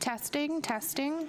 Testing, testing.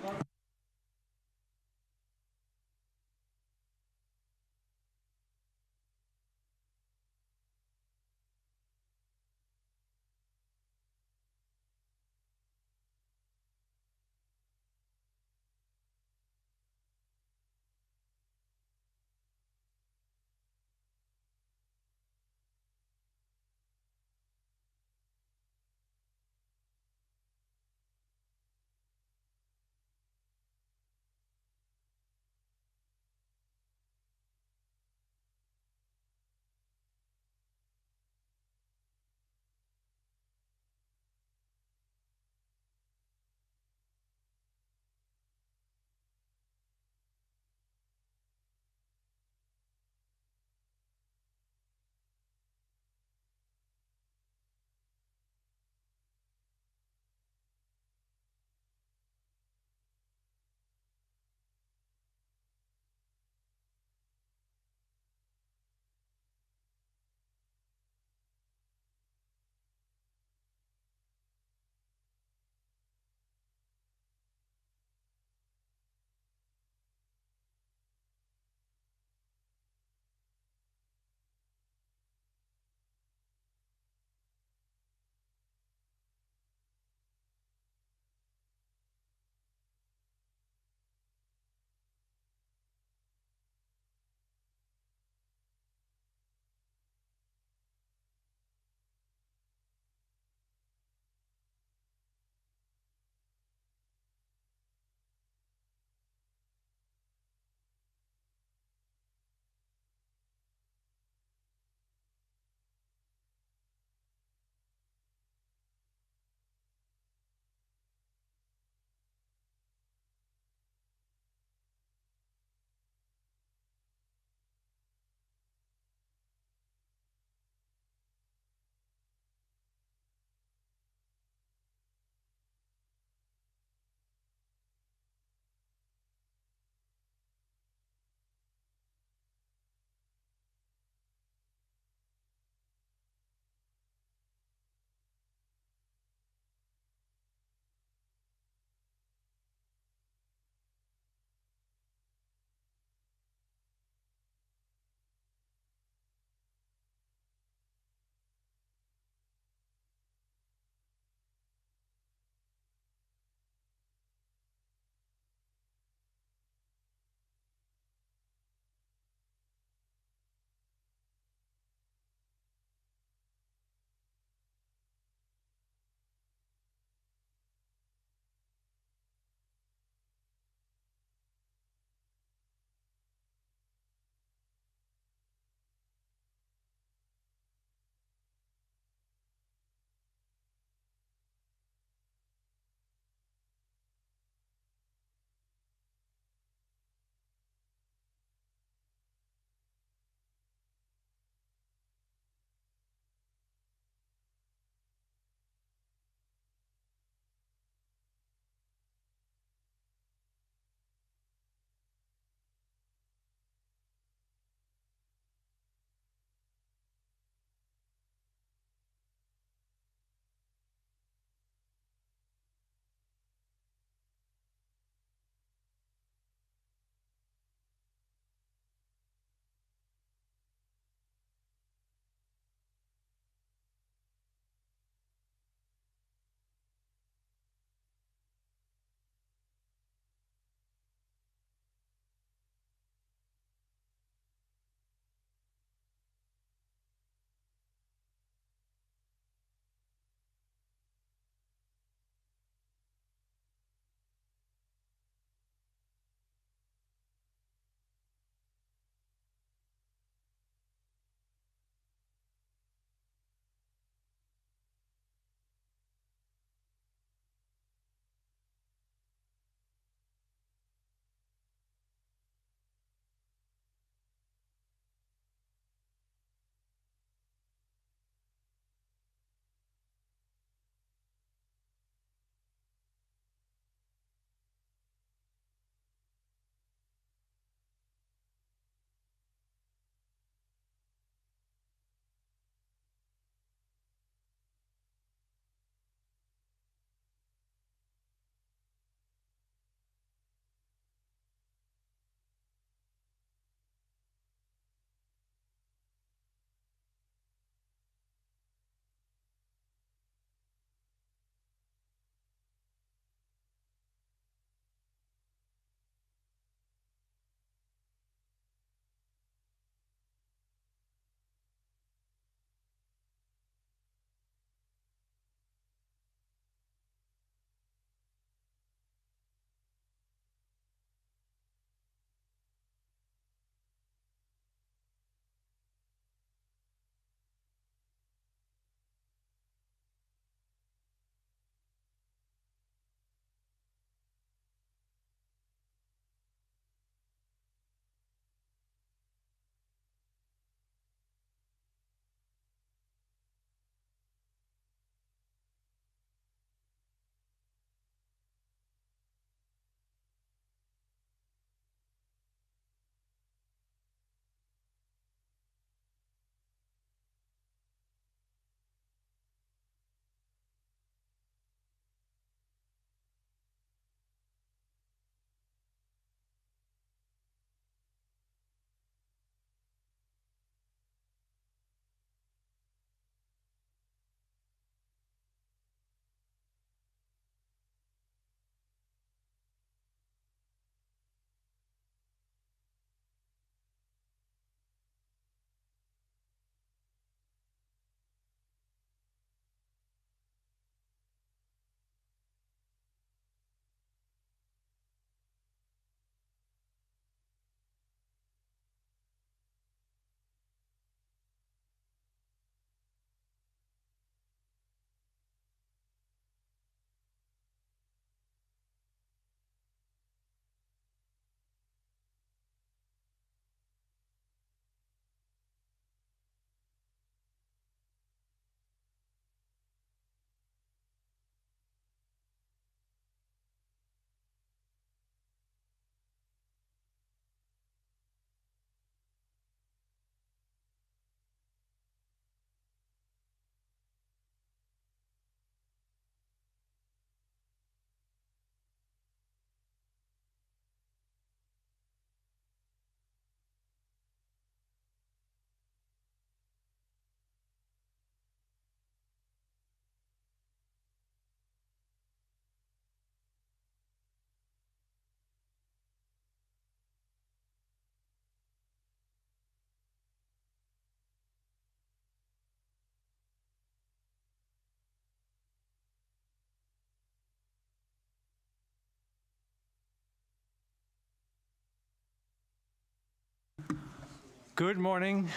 Good morning.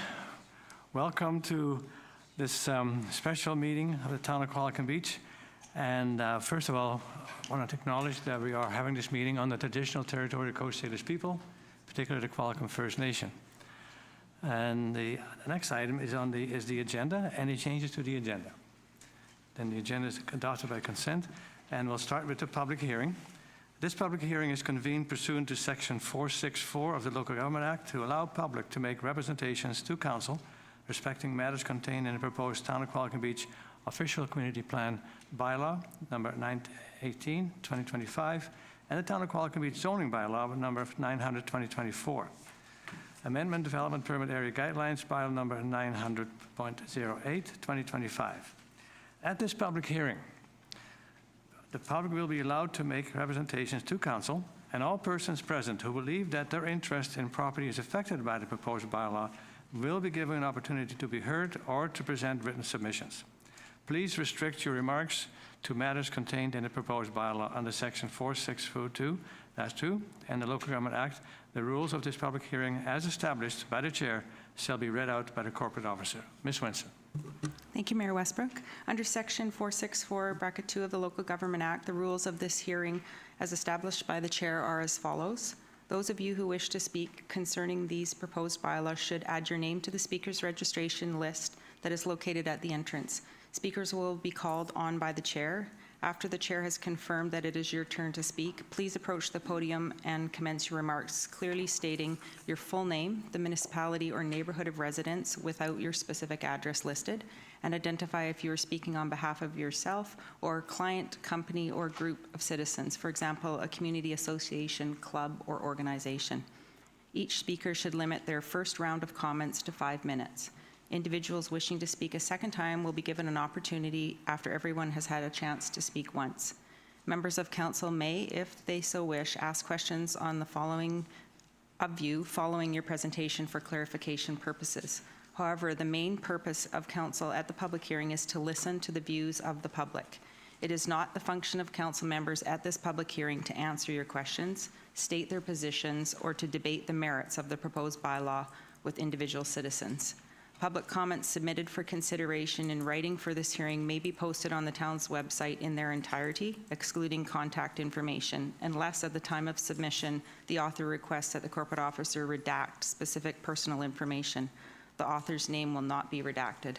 Welcome to this special meeting of the Town of Qualicum Beach. And first of all, I want to acknowledge that we are having this meeting on the traditional territory of Coast Salish people, particularly the Qualicum First Nation. And the next item is the agenda. Any changes to the agenda? Then the agenda is adopted by consent, and we'll start with the public hearing. This public hearing is convened pursuant to Section 464 of the Local Government Act to allow public to make representations to Council respecting matters contained in the proposed Town of Qualicum Beach Official Community Plan Bylaw number 918/2025 and the Town of Qualicum Beach Zoning Bylaw number 900/2024. Amendment Development Permit Area Guidelines Bylaw number 900.08/2025. At this public hearing, the public will be allowed to make representations to Council, and all persons present who believe that their interest in property is affected by the proposed bylaw will be given an opportunity to be heard or to present written submissions. Please restrict your remarks to matters contained in the proposed bylaw under Section 462(2) and the Local Government Act. The rules of this public hearing, as established by the Chair, shall be read out by the corporate officer. Ms. Winston. Thank you, Mayor Westbrook. Under Section 464(2) of the Local Government Act, the rules of this hearing, as established by the Chair, are as follows. Those of you who wish to speak concerning these proposed bylaws should add your name to the speaker's registration list that is located at the entrance. Speakers will be called on by the Chair. After the Chair has confirmed that it is your turn to speak, please approach the podium and commence your remarks, clearly stating your full name, the municipality or neighborhood of residence without your specific address listed, and identify if you are speaking on behalf of yourself or client, company, or group of citizens, for example, a community association, club, or organization. Each speaker should limit their first round of comments to 5 minutes. Individuals wishing to speak a second time will be given an opportunity after everyone has had a chance to speak once. Members of Council may, if they so wish, ask questions on the following your presentation for clarification purposes. However, the main purpose of Council at the public hearing is to listen to the views of the public. It is not the function of Council members at this public hearing to answer your questions, state their positions, or to debate the merits of the proposed bylaw with individual citizens. Public comments submitted for consideration in writing for this hearing may be posted on the town's website in their entirety, excluding contact information, unless at the time of submission, the author requests that the corporate officer redact specific personal information. The author's name will not be redacted.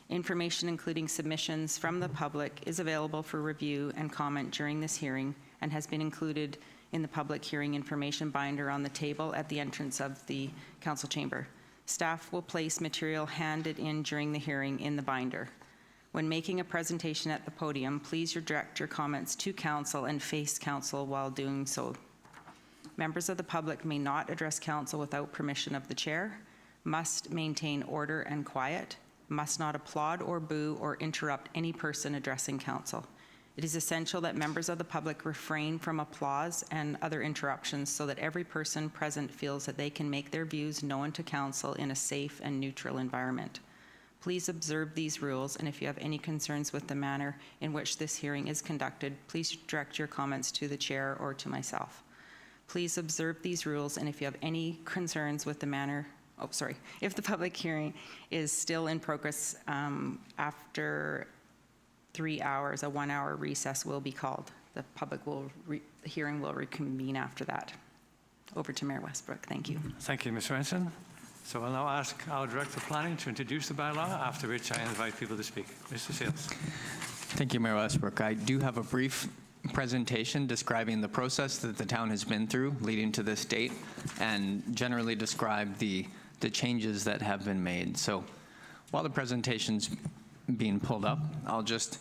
Information including submissions from the public is available for review and comment during this hearing and has been included in the public hearing information binder on the table at the entrance of the council chamber. Staff will place material handed in during the hearing in the binder. When making a presentation at the podium, please direct your comments to Council and face Council while doing so. Members of the public may not address Council without permission of the Chair, must maintain order and quiet, must not applaud or boo or interrupt any person addressing Council. It is essential that members of the public refrain from applause and other interruptions so that every person present feels that they can make their views known to Council in a safe and neutral environment. Please observe these rules, and if you have any concerns with the manner in which this hearing is conducted, please direct your comments to the Chair or to myself. Please observe these rules, and if you have any concerns with the manner, if the public hearing is still in progress after 3 hours, a 1-hour recess will be called. The hearing will reconvene after that. Over to Mayor Westbrook. Thank you. Thank you, Ms. Ranson. So I'll now ask our Director of Planning to introduce the bylaw, after which I invite people to speak. Mr. Sales. Thank you, Mayor Westbrook. I do have a brief presentation describing the process that the town has been through leading to this date and generally describe the changes that have been made. So while the presentation's being pulled up, I'll just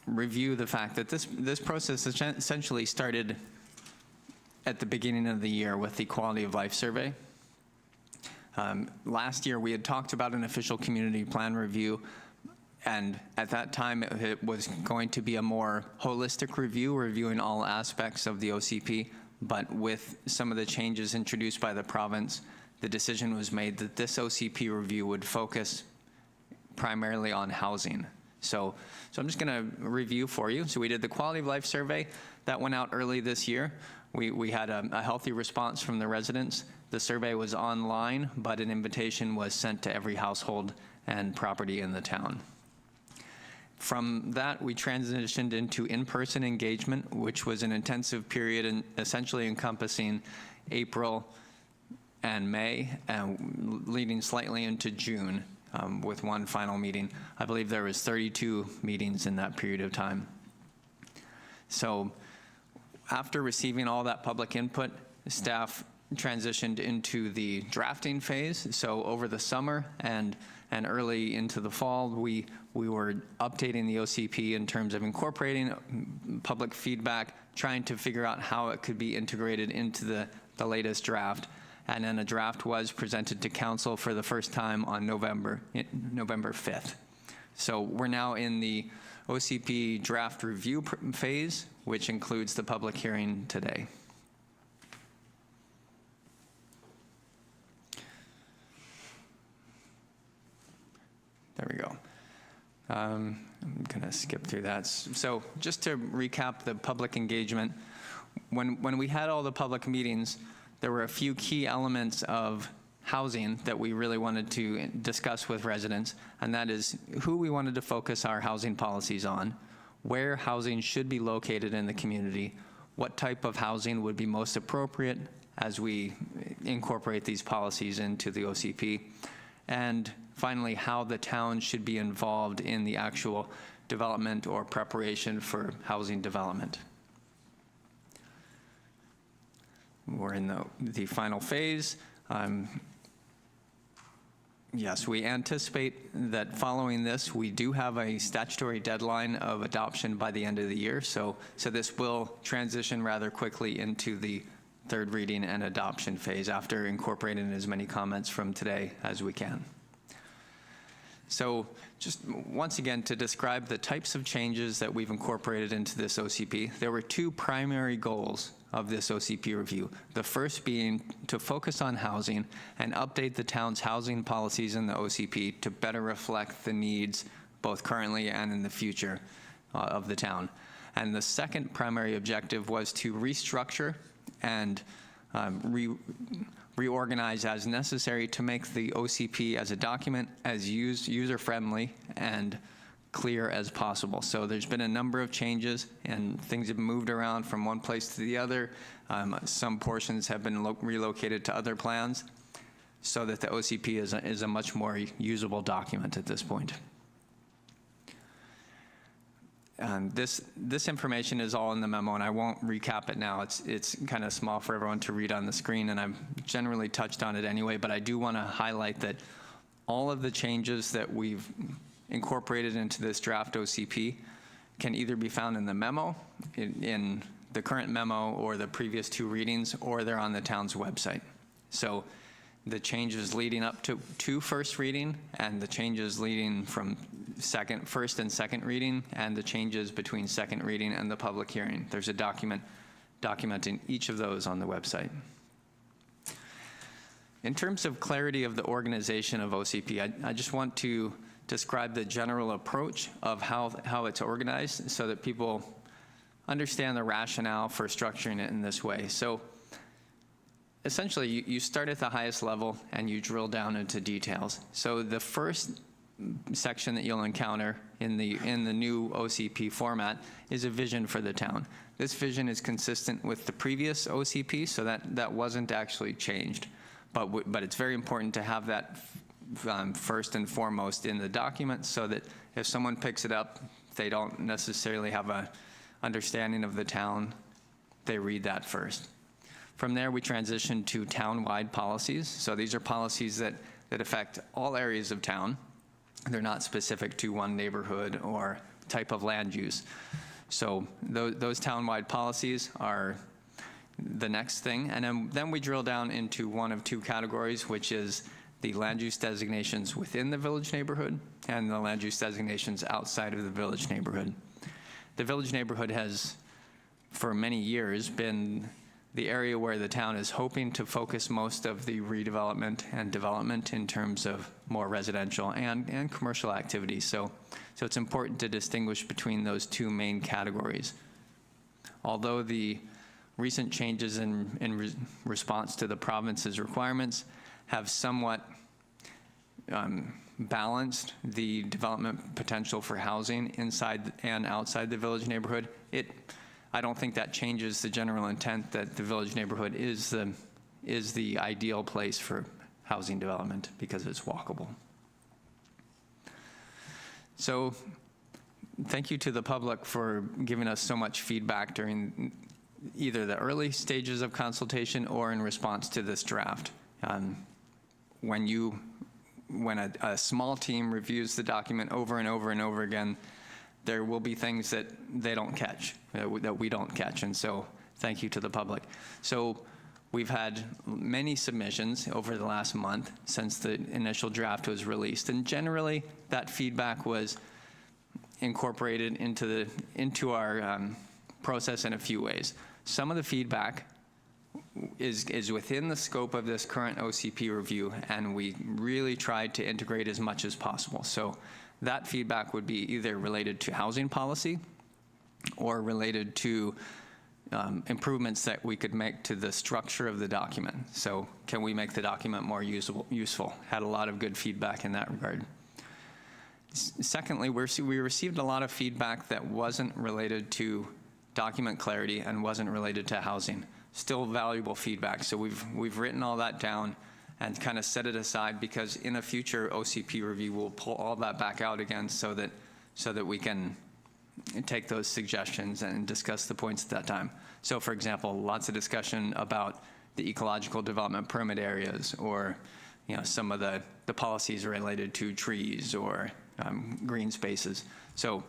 review the fact that this process essentially started at the beginning of the year with the Quality of Life Survey. Last year, we had talked about an official community plan review, and at that time, it was going to be a more holistic review, reviewing all aspects of the OCP, but with some of the changes introduced by the province, the decision was made that this OCP review would focus primarily on housing. So I'm just going to review for you. So we did the Quality of Life Survey. That went out early this year. We had a healthy response from the residents. The survey was online, but an invitation was sent to every household and property in the town. From that, we transitioned into in-person engagement, which was an intensive period and essentially encompassing April and May, and leading slightly into June with one final meeting. I believe there was 32 meetings in that period of time. So after receiving all that public input, staff transitioned into the drafting phase. So over the summer and early into the fall, we were updating the OCP in terms of incorporating public feedback, trying to figure out how it could be integrated into the latest draft. And then a draft was presented to council for the first time on November 5th. So we're now in the OCP draft review phase, which includes the public hearing today. There we go. I'm going to skip through that. So just to recap the public engagement, when we had all the public meetings, there were a few key elements of housing that we really wanted to discuss with residents, and that is who we wanted to focus our housing policies on, where housing should be located in the community, what type of housing would be most appropriate as we incorporate these policies into the OCP, and finally, how the town should be involved in the actual development or preparation for housing development. We're in the final phase. Yes, we anticipate that following this, we do have a statutory deadline of adoption by the end of the year. So this will transition rather quickly into the third reading and adoption phase after incorporating as many comments from today as we can. So just once again, to describe the types of changes that we've incorporated into this OCP, there were two primary goals of this OCP review. The first being to focus on housing and update the town's housing policies in the OCP to better reflect the needs both currently and in the future of the town. And the second primary objective was to restructure and reorganize as necessary to make the OCP as a document as user-friendly and clear as possible. So there's been a number of changes and things have moved around from one place to the other. Some portions have been relocated to other plans so that the OCP is a much more usable document at this point. This information is all in the memo, and I won't recap it now. It's kind of small for everyone to read on the screen, and I've generally touched on it anyway, but I do want to highlight that all of the changes that we've incorporated into this draft OCP can either be found in the memo, in the current memo or the previous two readings, or they're on the town's website. So the changes leading up to first reading and the changes leading from first and second reading and the changes between second reading and the public hearing. There's a document documenting each of those on the website. In terms of clarity of the organization of OCP, I just want to describe the general approach of how it's organized so that people understand the rationale for structuring it in this way. So essentially, you start at the highest level and you drill down into details. So the first section that you'll encounter in the new OCP format is a vision for the town. This vision is consistent with the previous OCP, so that wasn't actually changed. But it's very important to have that first and foremost in the document so that if someone picks it up, they don't necessarily have an understanding of the town, they read that first. From there, we transition to town-wide policies. So these are policies that affect all areas of town. They're not specific to one neighborhood or type of land use. So those town-wide policies are the next thing. And then we drill down into one of two categories, which is the land use designations within the village neighborhood and the land use designations outside of the village neighborhood. The village neighborhood has, for many years, been the area where the town is hoping to focus most of the redevelopment and development in terms of more residential and commercial activities. So it's important to distinguish between those two main categories. Although the recent changes in response to the province's requirements have somewhat balanced the development potential for housing inside and outside the village neighborhood. I don't think that changes the general intent that the village neighborhood is the ideal place for housing development because it's walkable. So thank you to the public for giving us so much feedback during either the early stages of consultation or in response to this draft. When a small team reviews the document over and over and over again, there will be things that they don't catch, that we don't catch, and so thank you to the public. So we've had many submissions over the last month since the initial draft was released, and generally that feedback was incorporated into our process in a few ways. Some of the feedback is within the scope of this current OCP review, and we really tried to integrate as much as possible. So that feedback would be either related to housing policy or related to improvements that we could make to the structure of the document. So can we make the document more useful? Had a lot of good feedback in that regard. Secondly, we received a lot of feedback that wasn't related to document clarity and wasn't related to housing. Still valuable feedback. So we've written all that down and kind of set it aside, because in a future OCP review, we'll pull all that back out again so that we can take those suggestions and discuss the points at that time. So for example, lots of discussion about the ecological development permit areas, or some of the policies related to trees or green spaces. So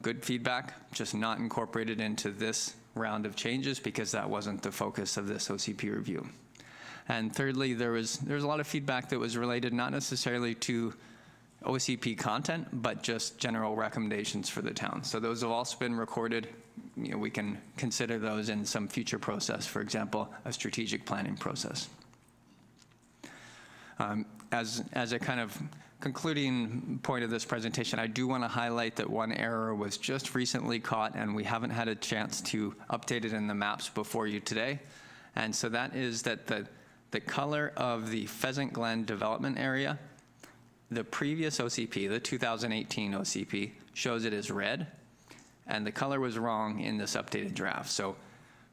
good feedback, just not incorporated into this round of changes because that wasn't the focus of this OCP review. And thirdly, there was a lot of feedback that was related not necessarily to OCP content, but just general recommendations for the town. So those have also been recorded. We can consider those in some future process, for example, a strategic planning process. As a kind of concluding point of this presentation, I do want to highlight that one error was just recently caught, and we haven't had a chance to update it in the maps before you today. And so that is that the color of the Pheasant Glen development area, the previous OCP, the 2018 OCP, shows it as red, and the color was wrong in this updated draft. So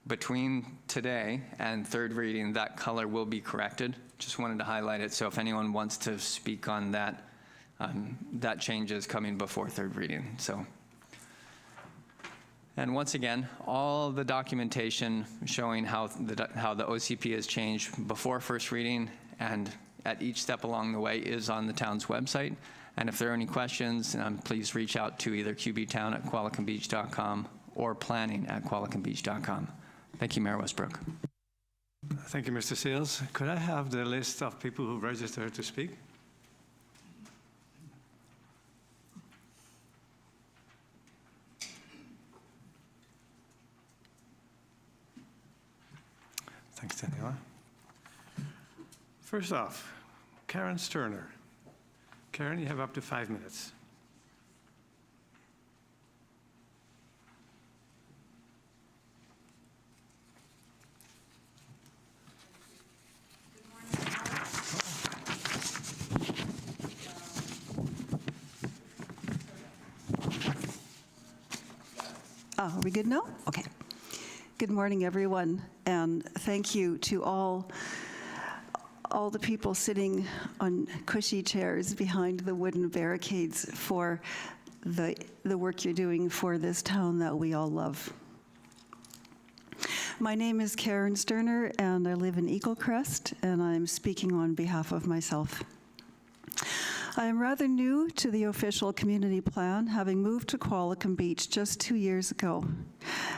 between today and third reading, that color will be corrected. Just wanted to highlight it, so if anyone wants to speak on that, that change is coming before third reading. So, and once again, all the documentation showing how the OCP has changed before first reading and at each step along the way is on the town's website. And if there are any questions, please reach out to either qbtown@qualicumbeach.com or planning@qualicumbeach.com. Thank you, Mayor Westbrook. Thank you, Mr. Seals. Could I have the list of people who registered to speak? Thanks, Daniela. First off, Karen Sterner. Karen, you have up to 5 minutes. Are we good now? Okay. Good morning, everyone, and thank you to all the people sitting on cushy chairs behind the wooden barricades for the work you're doing for this town that we all love. My name is Karen Sterner, and I live in Eagle Crest, and I'm speaking on behalf of myself. I am rather new to the official community plan, having moved to Qualicum Beach just 2 years ago.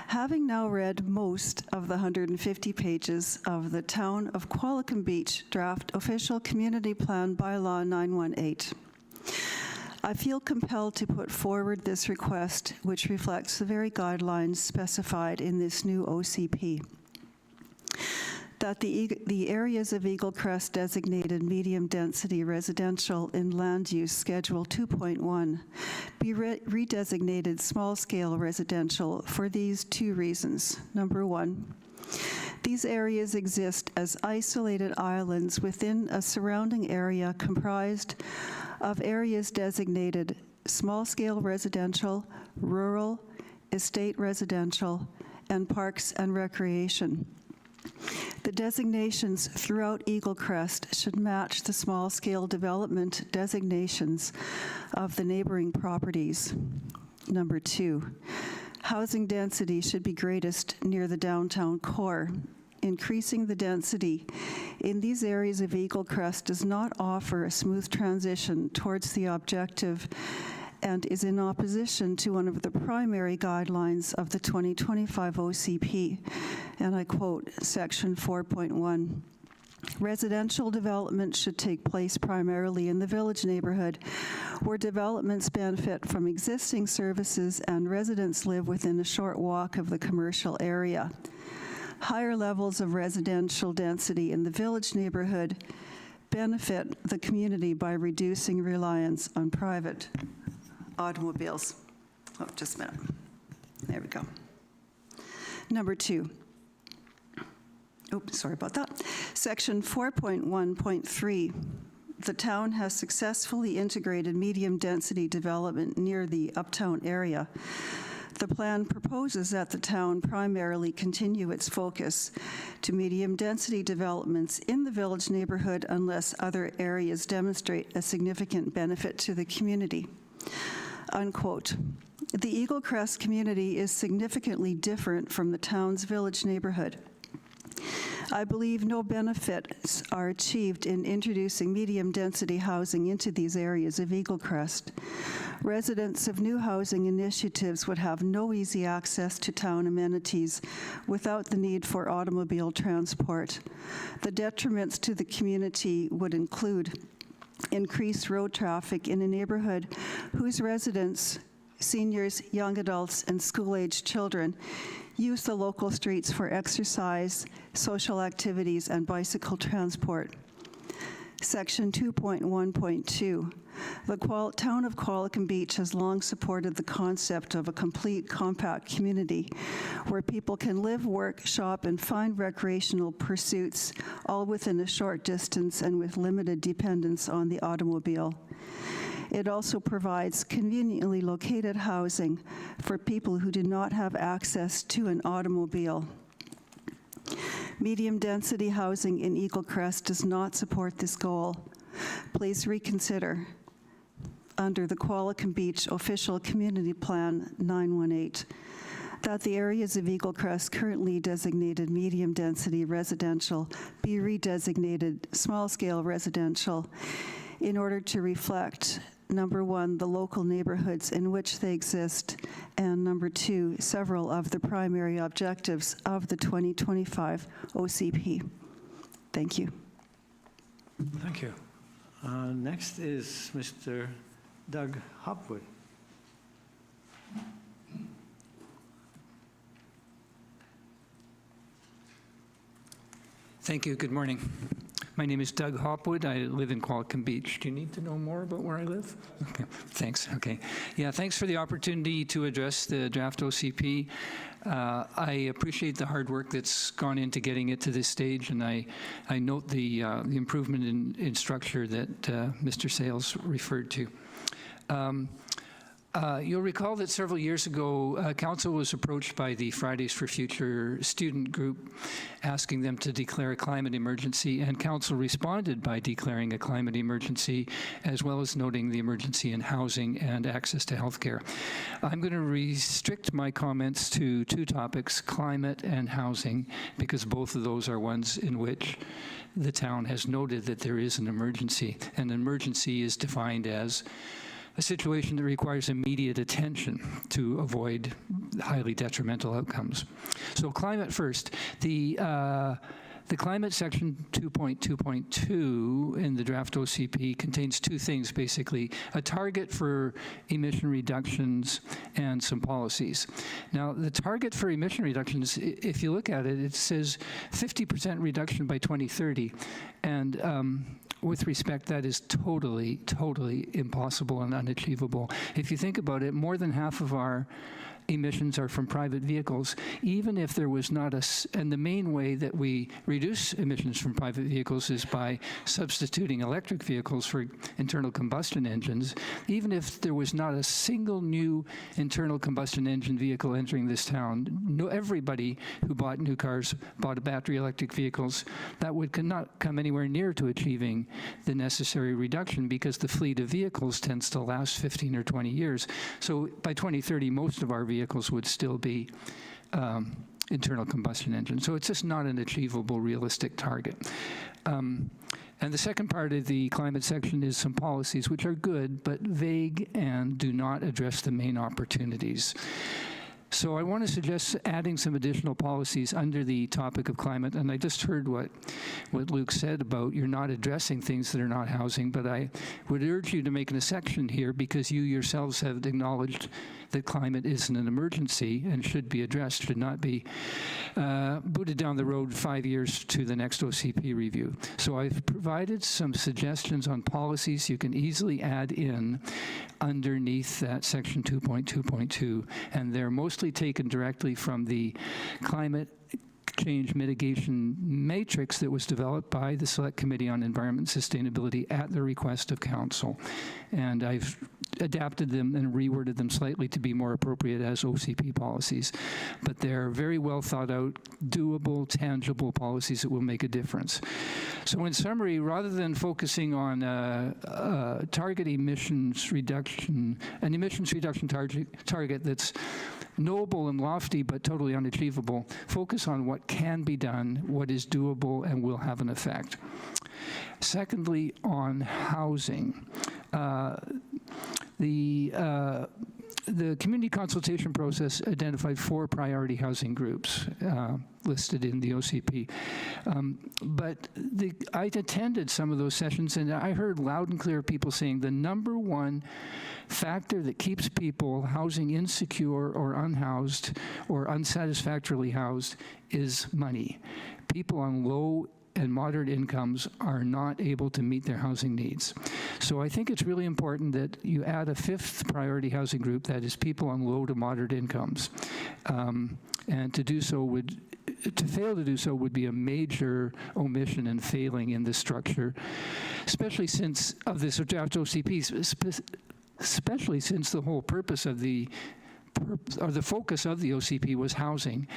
Having now read most of the 150 pages of the Town of Qualicum Beach Draft Official Community Plan Bylaw 918, I feel compelled to put forward this request, which reflects the very guidelines specified in this new OCP. that the areas of Eagle Crest designated medium-density residential in Land Use Schedule 2.1 be redesignated small-scale residential for these two reasons. Number one, these areas exist as isolated islands within a surrounding area comprised of areas designated small-scale residential, rural, estate residential, and parks and recreation. The designations throughout Eagle Crest should match the small-scale development designations of the neighboring properties. Number two, housing density should be greatest near the downtown core. Increasing the density in these areas of Eagle Crest does not offer a smooth transition towards the objective and is in opposition to one of the primary guidelines of the 2025 OCP, and I quote Section 4.1. Residential development should take place primarily in the village neighborhood, where developments benefit from existing services and residents live within a short walk of the commercial area. Higher levels of residential density in the village neighborhood benefit the community by reducing reliance on private automobiles. Oh, just a minute. There we go. Number two. Oops, sorry about that. Section 4.1.3. The town has successfully integrated medium-density development near the uptown area. The plan proposes that the town primarily continue its focus to medium-density developments in the village neighborhood unless other areas demonstrate a significant benefit to the community. Unquote. The Eagle Crest community is significantly different from the town's village neighborhood. I believe no benefits are achieved in introducing medium-density housing into these areas of Eagle Crest. Residents of new housing initiatives would have no easy access to town amenities without the need for automobile transport. The detriments to the community would include increased road traffic in a neighborhood whose residents, seniors, young adults, and school-aged children use the local streets for exercise, social activities, and bicycle transport. Section 2.1.2. The town of Qualicum Beach has long supported the concept of a complete compact community where people can live, work, shop, and find recreational pursuits all within a short distance and with limited dependence on the automobile. It also provides conveniently located housing for people who do not have access to an automobile. Medium-density housing in Eagle Crest does not support this goal. Please reconsider under the Qualicum Beach Official Community Plan 918 that the areas of Eagle Crest currently designated medium-density residential be redesignated small-scale residential in order to reflect, number one, the local neighborhoods in which they exist, and number two, several of the primary objectives of the 2025 OCP. Thank you. Thank you. Next is Mr. Doug Hopwood. Thank you. Good morning. My name is Doug Hopwood. I live in Qualicum Beach. Do you need to know more about where I live? Okay. Thanks. Okay. Yeah, thanks for the opportunity to address the draft OCP. I appreciate the hard work that's gone into getting it to this stage, and I note the improvement in structure that Mr. Sales referred to. You'll recall that several years ago, Council was approached by the Fridays for Future student group asking them to declare a climate emergency, and Council responded by declaring a climate emergency, as well as noting the emergency in housing and access to health care. I'm going to restrict my comments to two topics, climate and housing, because both of those are ones in which the town has noted that there is an emergency. An emergency is defined as a situation that requires immediate attention to avoid highly detrimental outcomes. So climate first. The The climate section 2.2.2 in the draft OCP contains two things, basically, a target for emission reductions and some policies. Now, the target for emission reductions, if you look at it, it says 50% reduction by 2030. And with respect, that is totally, totally impossible and unachievable. If you think about it, more than half of our emissions are from private vehicles. Even if there was not and the main way that we reduce emissions from private vehicles is by substituting electric vehicles for internal combustion engines. Even if there was not a single new internal combustion engine vehicle entering this town, everybody who bought new cars bought battery electric vehicles. That would not come anywhere near to achieving the necessary reduction because the fleet of vehicles tends to last 15 or 20 years. So by 2030, most of our vehicles would still be internal combustion engines. So it's just not an achievable, realistic target. And the second part of the climate section is some policies, which are good, but vague and do not address the main opportunities. So I want to suggest adding some additional policies under the topic of climate. And I just heard what Luke said about you're not addressing things that are not housing, but I would urge you to make a section here because you yourselves have acknowledged that climate isn't an emergency and should be addressed, should not be booted down the road 5 years to the next OCP review. So I've provided some suggestions on policies you can easily add in underneath that section 2.2.2, and they're mostly taken directly from the climate change mitigation matrix that was developed by the Select Committee on Environment and Sustainability at the request of Council. And I've adapted them and reworded them slightly to be more appropriate as OCP policies. But they're very well thought out, doable, tangible policies that will make a difference. So in summary, rather than focusing on target emissions reduction, an emissions reduction target that's noble and lofty but totally unachievable, focus on what can be done, what is doable, and will have an effect. Secondly, on housing. The community consultation process identified 4 priority housing groups listed in the OCP. But I attended some of those sessions, and I heard loud and clear people saying the number one factor that keeps people housing insecure or unhoused or unsatisfactorily housed is money. People on low and moderate incomes are not able to meet their housing needs. So I think it's really important that you add a 5th priority housing group, that is people on low to moderate incomes. And to fail to do so would be a major omission and failing in this structure, especially since of this draft OCP, especially since the whole purpose of the focus of the OCP was housing.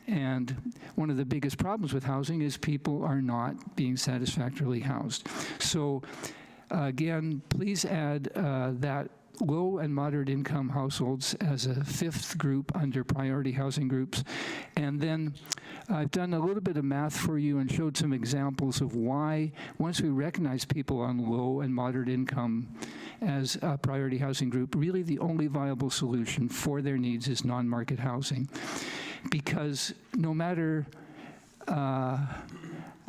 And one of the biggest problems with housing is people are not being satisfactorily housed. So again, please add that low and moderate income households as a 5th group under priority housing groups. And then I've done a little bit of math for you and showed some examples of why, once we recognize people on low and moderate income as a priority housing group, really the only viable solution for their needs is non-market housing. Because no matter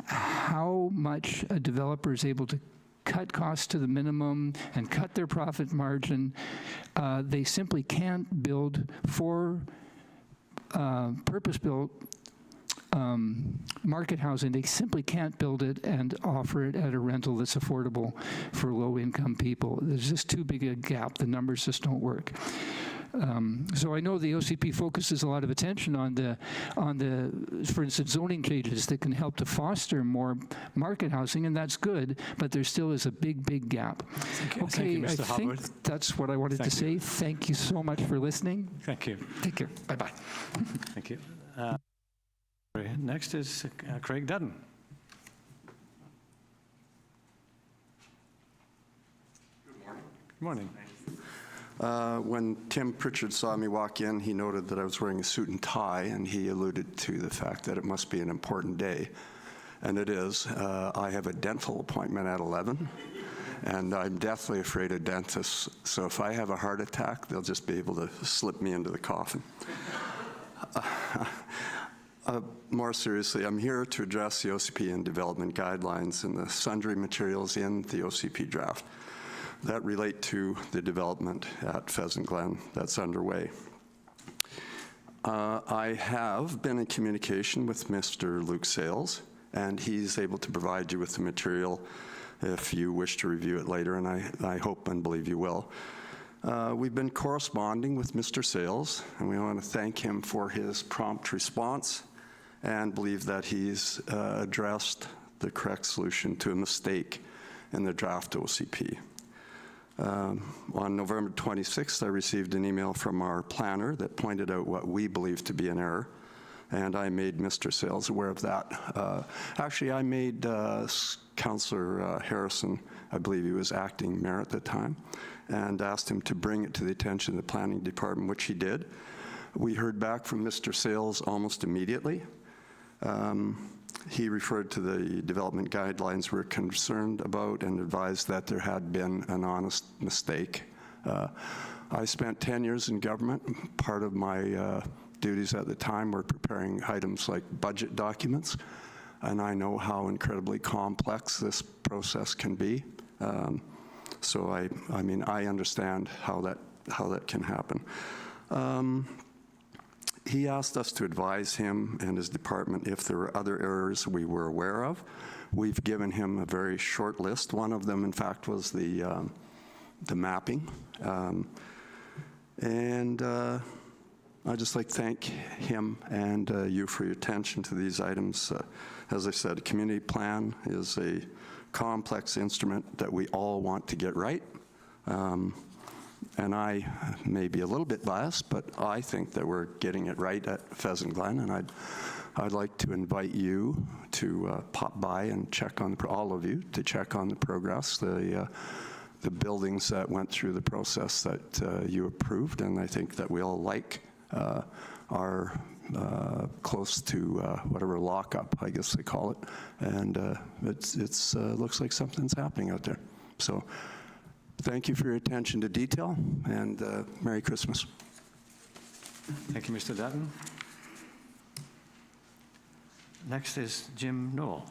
how much a developer is able to cut costs to the minimum and cut their profit margin, they simply can't build purpose-built market housing. They simply can't build it and offer it at a rental that's affordable for low-income people. There's just too big a gap. The numbers just don't work. So I know the OCP focuses a lot of attention on the, for instance, zoning changes that can help to foster more market housing, and that's good, but there still is a big, big gap. Thank you, Okay, Mr. I Howard. think that's what I wanted to say. Thank you so much for listening. Thank you. Take care. Bye-bye. Thank you. Next is Craig Dutton. Good morning. When Tim Pritchard saw me walk in, he noted that I was wearing a suit and tie, and he alluded to the fact that it must be an important day. And it is. I have a dental appointment at 11, and I'm deathly afraid of dentists. So if I have a heart attack, they'll just be able to slip me into the coffin. More seriously, I'm here to address the OCP and development guidelines and the sundry materials in the OCP draft that relate to the development at Pheasant Glen that's underway. I have been in communication with Mr. Luke Sales, and he's able to provide you with the material if you wish to review it later, and I hope and believe you will. We've been corresponding with Mr. Sales, and we want to thank him for his prompt response and believe that he's addressed the correct solution to a mistake in the draft OCP. On November 26th, I received an email from our planner that pointed out what we believe to be an error, and I made Mr. Sales aware of that. Actually, I made Councillor Harrison, I believe he was acting mayor at the time, and asked him to bring it to the attention of the planning department, which he did. We heard back from Mr. Sales almost immediately. He referred to the development guidelines we're concerned about and advised that there had been an honest mistake. I spent 10 years in government. Part of my duties at the time were preparing items like budget documents, and I know how incredibly complex this process can be. So I mean, I understand how that can happen. He asked us to advise him and his department if there were other errors we were aware of. We've given him a very short list. One of them, in fact, was the mapping. I'd just like to thank him and you for your attention to these items. As I said, a community plan is a complex instrument that we all want to get right. And I may be a little bit biased, but I think that we're getting it right at Pheasant Glen, and I'd like to invite you to pop by and check on, all of you, to check on the progress, the buildings that went through the process that you approved, and I think that we all like are close to whatever lockup, I guess they call it, and it looks like something's happening out there. So. Thank you for your attention to detail, and Merry Christmas. Thank you, Mr. Dutton. Next is Jim Newell.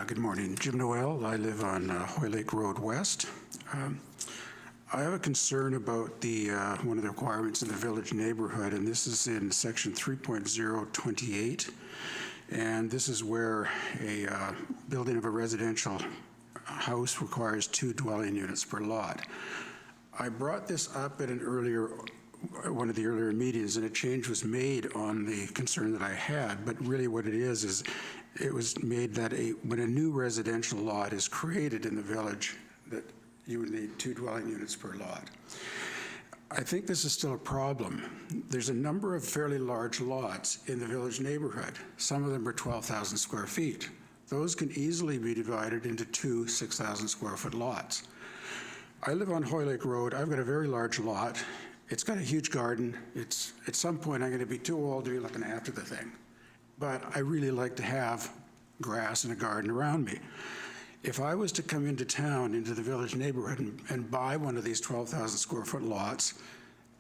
Good morning. Jim Noel. I live on Hoylake Road West. I have a concern about one of the requirements in the village neighborhood, and this is in section 3.028. And this is where a building of a residential house requires 2 dwelling units per lot. I brought this up at one of the earlier meetings, and a change was made on the concern that I had, but really what it is it was made that when a new residential lot is created in the village, that you would need 2 dwelling units per lot. I think this is still a problem. There's a number of fairly large lots in the village neighborhood. Some of them are 12,000 square feet. Those can easily be divided into 2 6,000 square foot lots. I live on Hoylake Road. I've got a very large lot. It's got a huge garden. At some point, I'm going to be too old to be looking after the thing. But I really like to have grass and a garden around me. If I was to come into town, into the village neighborhood, and buy one of these 12,000 square foot lots,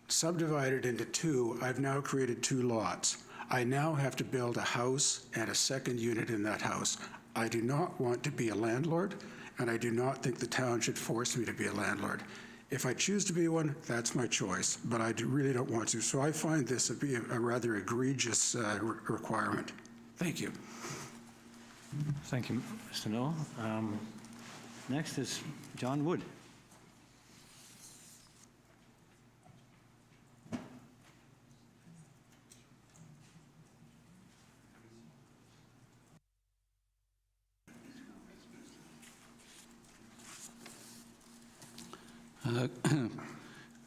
subdivide it into 2, I've now created 2 lots. I now have to build a house and a second unit in that house. I do not want to be a landlord, and I do not think the town should force me to be a landlord. If I choose to be one, that's my choice, but I really don't want to. So I find this to be a rather egregious requirement. Thank you. Thank you, Mr. Newell. Next is John Wood.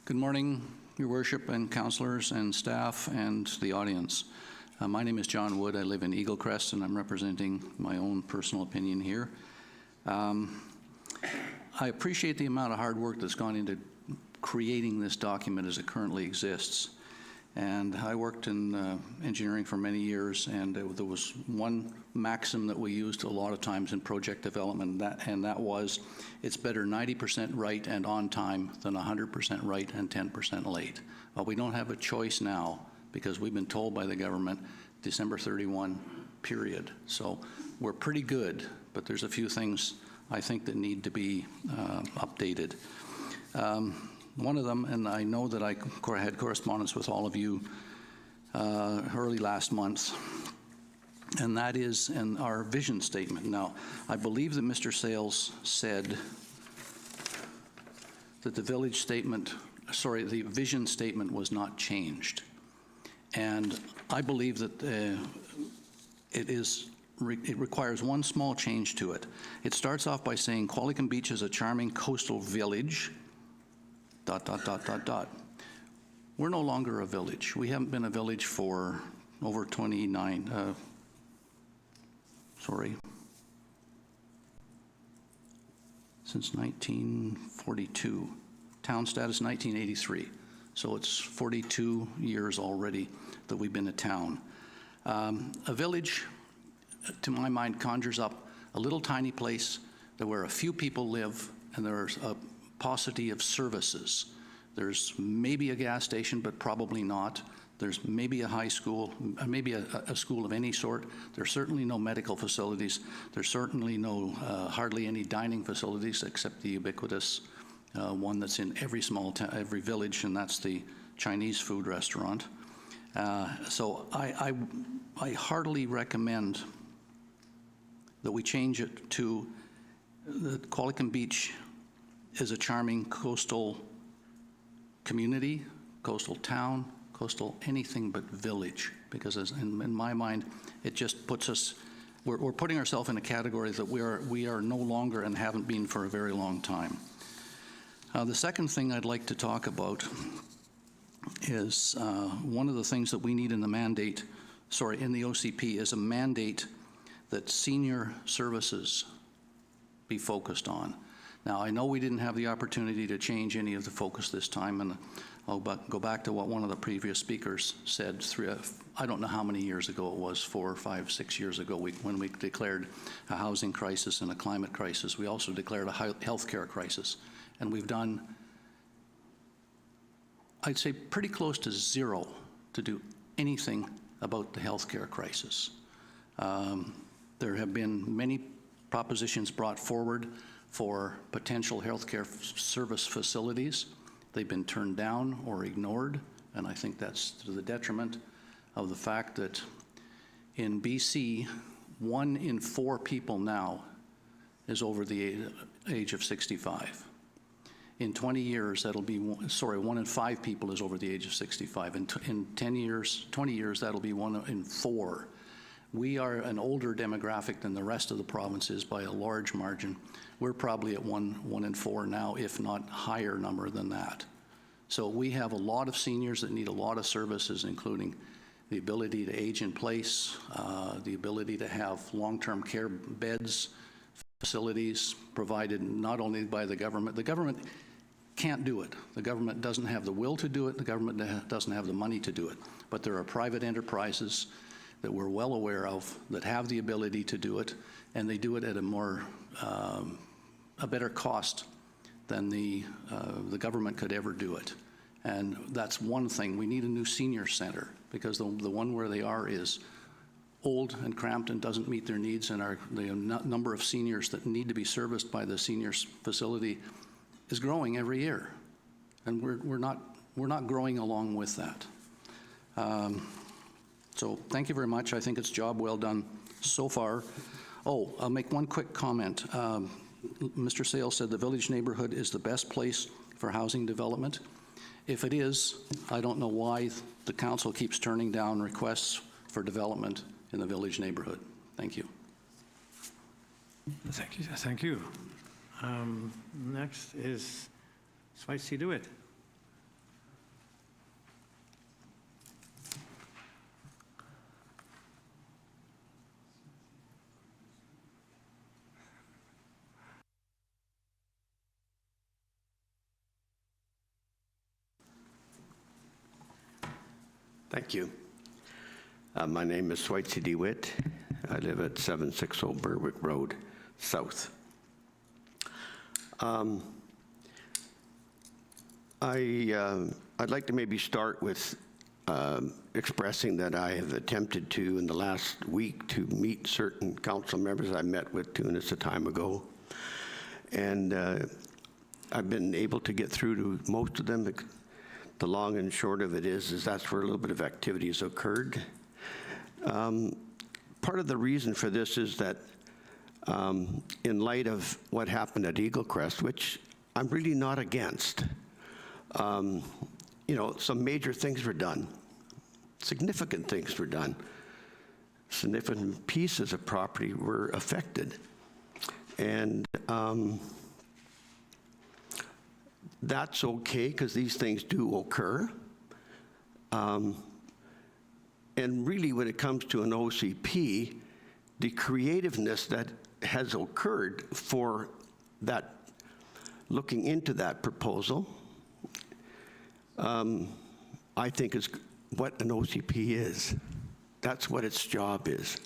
Good morning, Your Worship and councillors and staff and the audience. My name is John Wood. I live in Eagle Crest, and I'm representing my own personal opinion here. I appreciate the amount of hard work that's gone into creating this document as it currently exists. And I worked in engineering for many years, and there was one maxim that we used a lot of times in project development, and that was, it's better 90% right and on time than 100% right and 10% late. Well, we don't have a choice now because we've been told by the government December 31, period. So we're pretty good, but there's a few things I think that need to be updated. One of them, and I know that I had correspondence with all of you early last month, and that is in our vision statement. Now, I believe that Mr. Sales said that the the vision statement was not changed. And I believe that it requires one small change to it. It starts off by saying Qualicum Beach is a charming coastal village, ... We're no longer a village. We haven't been a village for over 29, since 1942. Town status 1983. So it's 42 years already that we've been a town. A village, to my mind, conjures up a little tiny place where a few people live, and there's a paucity of services. There's maybe a gas station, but probably not. There's maybe a high school, maybe a school of any sort. There's certainly no medical facilities. There's certainly hardly any dining facilities except the ubiquitous one that's in every every village, and that's the Chinese food restaurant. So I heartily recommend that we change it to the Qualicum Beach is a charming coastal community, coastal town, coastal anything but village, because in my mind, it just puts us, we're putting ourselves in a category that we are no longer and haven't been for a very long time. The second thing I'd like to talk about is one of the things that we need in the mandate, in the OCP, is a mandate that senior services be focused on. Now, I know we didn't have the opportunity to change any of the focus this time, and I'll go back to what one of the previous speakers said. I don't know how many years ago it was, 4, 5, 6 years ago, when we declared a housing crisis and a climate crisis. We also declared a healthcare crisis, and we've done, I'd say, pretty close to zero to do anything about the healthcare crisis. There have been many propositions brought forward for potential healthcare service facilities. They've been turned down or ignored, and I think that's to the detriment of the fact that in BC, 1 in 4 people now is over the age of 65. In 20 years, that'll be, 1 in 5 people is over the age of 65. In 20 years, that'll be 1 in 4. We are an older demographic than the rest of the provinces by a large margin. We're probably at 1 in 4 now, if not higher number than that. So we have a lot of seniors that need a lot of services, including the ability to age in place, the ability to have long-term care beds, facilities provided not only by the government. The government can't do it. The government doesn't have the will to do it. The government doesn't have the money to do it. But there are private enterprises that we're well aware of that have the ability to do it, and they do it at a better cost than the government could ever do it. And that's one thing. We need a new senior center, because the one where they are is old and cramped and doesn't meet their needs, and the number of seniors that need to be serviced by the seniors facility is growing every year, and we're not growing along with that. So thank you very much. I think it's job well done so far. Oh, I'll make one quick comment. Mr. Sales said the village neighborhood is the best place for housing development. If it is, I don't know why the council keeps turning down requests for development in the village neighborhood. Thank you. Thank you. Thank you. Next is Swayze Dewitt. Thank you. My name is Sweitzy DeWitt. I live at 760 Berwick Road, South. I'd like to maybe start with expressing that I have attempted to, in the last week, to meet certain council members I met with 2 minutes a time ago. And I've been able to get through to most of them. The long and short of it is that's where a little bit of activity has occurred. Part of the reason for this is that in light of what happened at Eagle Crest, which I'm really not against, you know, some major things were done. Significant things were done. Significant pieces of property were affected. And that's okay, because these things do occur. And really, when it comes to an OCP, the creativeness that has occurred for that, looking into that proposal, I think is what an OCP is. That's what its job is.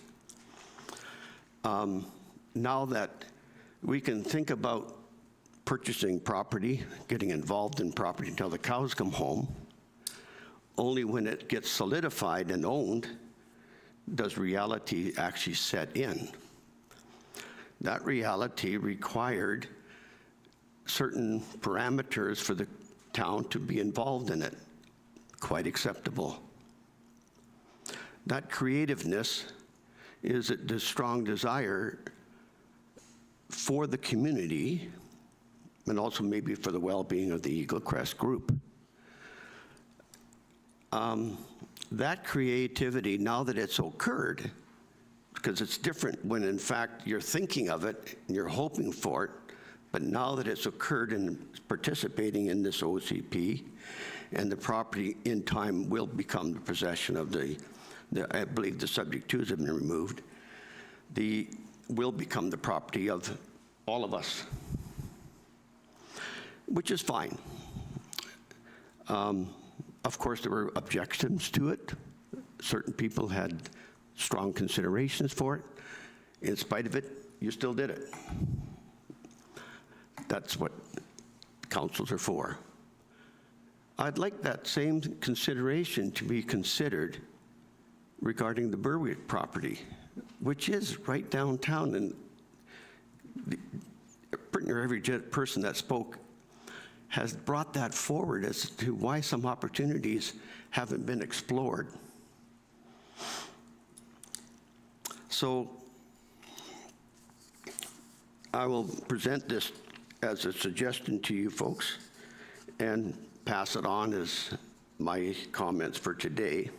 Now that we can think about purchasing property, getting involved in property until the cows come home, only when it gets solidified and owned does reality actually set in. That reality required certain parameters for the town to be involved in it. Quite acceptable. That creativeness is the strong desire for the community and also maybe for the well-being of the Eagle Crest group. That creativity, now that it's occurred, because it's different when in fact you're thinking of it and you're hoping for it, but now that it's occurred and participating in this OCP, and the property in time will become the possession of I believe the subject twos have been removed, will become the property of all of us, which is fine. Of course, there were objections to it. Certain people had strong considerations for it. In spite of it, you still did it. That's what councils are for. I'd like that same consideration to be considered regarding the Berwick property, which is right downtown, and pretty near every person that spoke has brought that forward as to why some opportunities haven't been explored. So I will present this as a suggestion to you folks and pass it on as my comments for today.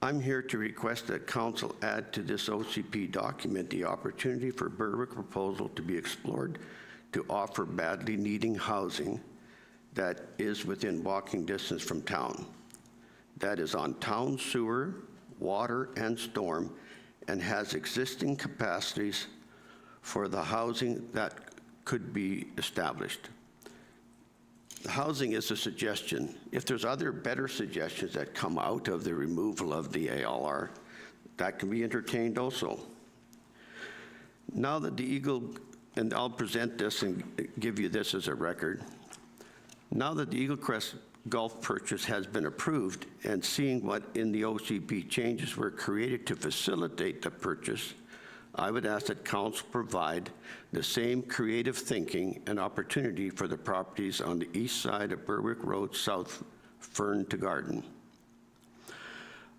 I'm here to request that council add to this OCP document the opportunity for Berwick proposal to be explored to offer badly needing housing that is within walking distance from town, that is on town sewer, water, and storm, and has existing capacities for the housing that could be established. The housing is a suggestion. If there's other better suggestions that come out of the removal of the ALR, that can be entertained also. Now that the Eagle, and I'll present this and give you this as a record. Now that the Eagle Crest Golf purchase has been approved, and seeing what in the OCP changes were created to facilitate the purchase, I would ask that council provide the same creative thinking and opportunity for the properties on the east side of Berwick Road South, Fern to Garden.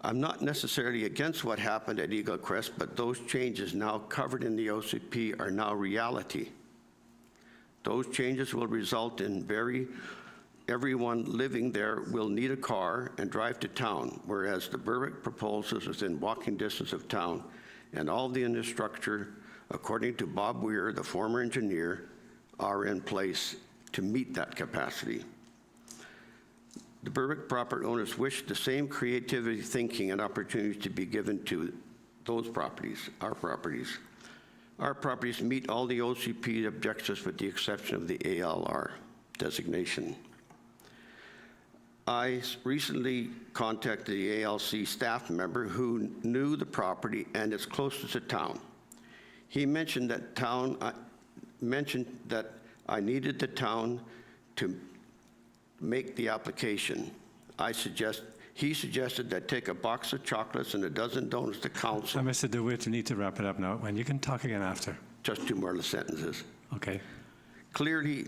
I'm not necessarily against what happened at Eagle Crest, but those changes now covered in the OCP are now reality. Those changes will result in everyone living there will need a car and drive to town, whereas the Berwick proposal is within walking distance of town, and all the infrastructure, according to Bob Weir, the former engineer, are in place to meet that capacity. The Berwick property owners wish the same creativity, thinking, and opportunities to be given to those properties, our properties. Our properties meet all the OCP objectives with the exception of the ALR designation. I recently contacted the ALC staff member who knew the property and is closest to town. He mentioned that I needed the town to make the application. He suggested that take a box of chocolates and a dozen donuts to council. Mr. DeWitt, you need to wrap it up now, and you can talk again after. Just 2 more sentences. Okay. Clearly,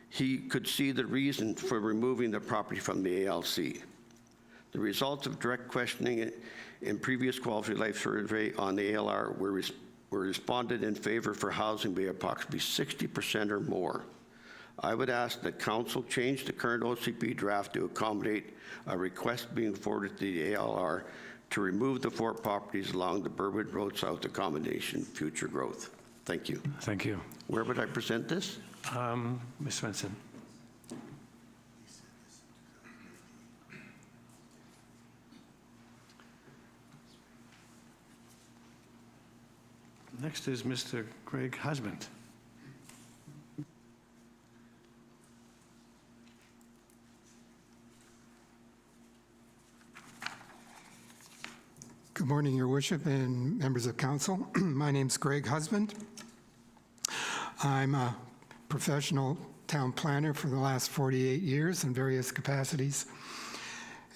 he could see the reason for removing the property from the ALC. The results of direct questioning in previous quality of life survey on the ALR were responded in favor for housing by approximately 60% or more. I would ask that council change the current OCP draft to accommodate a request being forwarded to the ALR to remove the 4 properties along the Burwood Road South accommodation future growth. Thank you. Thank you. Where would I present this? Ms. Swenson. Next is Mr. Greg Husband. Good morning, Your Worship and members of council. My name's Greg Husband. I'm a professional town planner for the last 48 years in various capacities.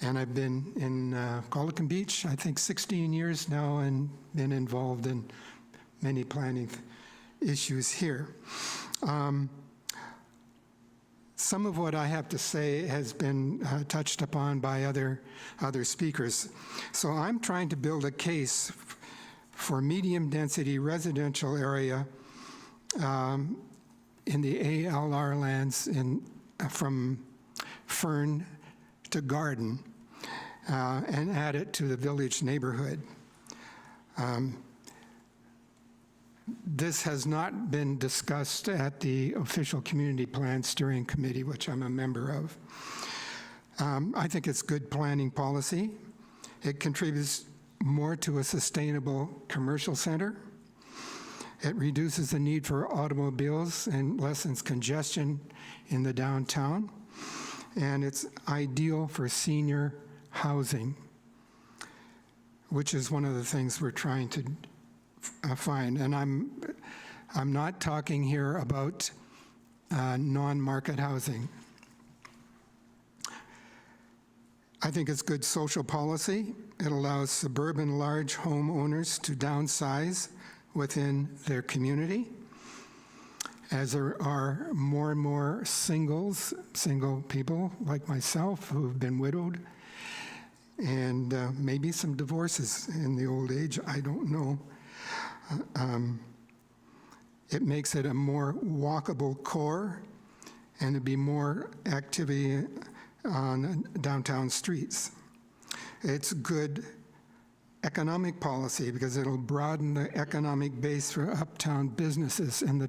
And I've been in Qualicum Beach, I think 16 years now, and been involved in many planning issues here. Some of what I have to say has been touched upon by other speakers. So I'm trying to build a case for medium-density residential area in the ALR lands from Fern to Garden and add it to the village neighborhood. This has not been discussed at the official community plan steering committee, which I'm a member of. I think it's good planning policy. It contributes more to a sustainable commercial center. It reduces the need for automobiles and lessens congestion in the downtown. And it's ideal for senior housing, which is one of the things we're trying to find. And I'm not talking here about non-market housing. I think it's good social policy. It allows suburban large homeowners to downsize within their community, as there are more and more single people like myself who've been widowed, and maybe some divorces in the old age, I don't know. It makes it a more walkable core, and it'd be more activity on downtown streets. It's good economic policy because it'll broaden the economic base for uptown businesses, and the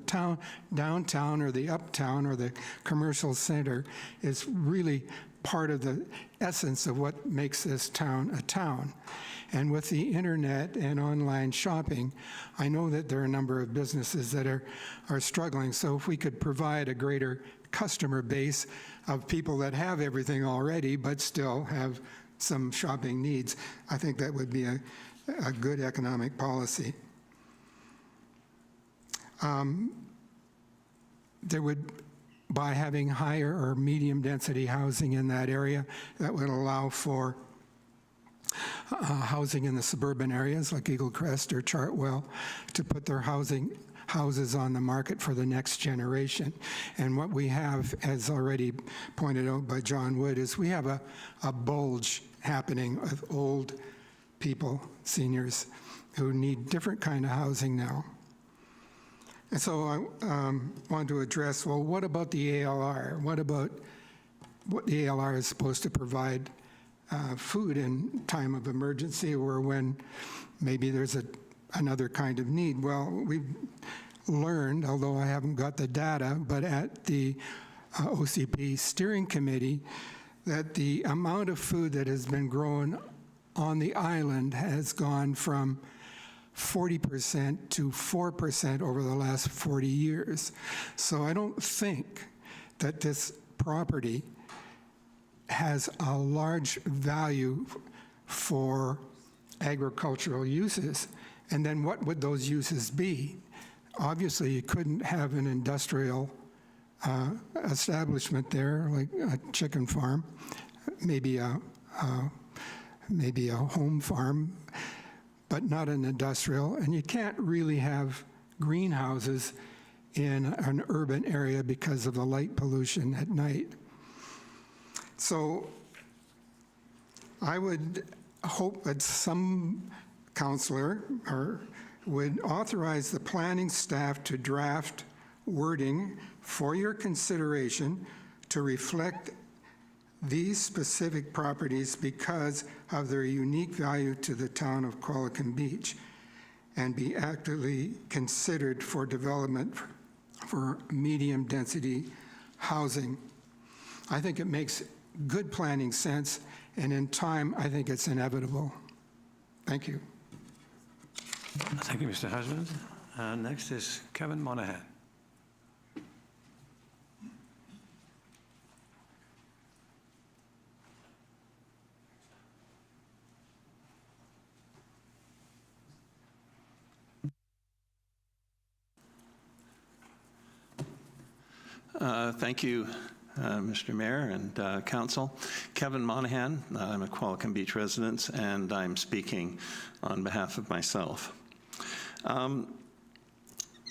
downtown or the uptown or the commercial center is really part of the essence of what makes this town a town. And with the internet and online shopping, I know that there are a number of businesses that are struggling. So if we could provide a greater customer base of people that have everything already but still have some shopping needs, I think that would be a good economic policy. There would, by having higher or medium density housing in that area, that would allow for housing in the suburban areas like Eagle Crest or Chartwell to put their houses on the market for the next generation. And what we have, as already pointed out by John Wood, is we have a bulge happening with old people, seniors, who need different kind of housing now. And so I want to address, well, what about the ALR? What about what the ALR is supposed to provide food in time of emergency or when maybe there's another kind of need? Well, we've learned, although I haven't got the data, but at the OCP steering committee, that the amount of food that has been grown on the island has gone from 40% to 4% over the last 40 years. So I don't think that this property has a large value for agricultural uses. And then what would those uses be? Obviously, you couldn't have an industrial establishment there, like a chicken farm, maybe a home farm, but not an industrial. And you can't really have greenhouses in an urban area because of the light pollution at night. So I would hope that some councillor would authorize the planning staff to draft wording for your consideration to reflect these specific properties because of their unique value to the town of Qualicum Beach and be actively considered for development for medium-density housing. I think it makes good planning sense, and in time, I think it's inevitable. Thank you. Thank you, Mr. Husband. Next is Kevin Monahan. Thank you, Mr. Mayor and Council. Kevin Monahan, I'm a Qualicum Beach resident, and I'm speaking on behalf of myself.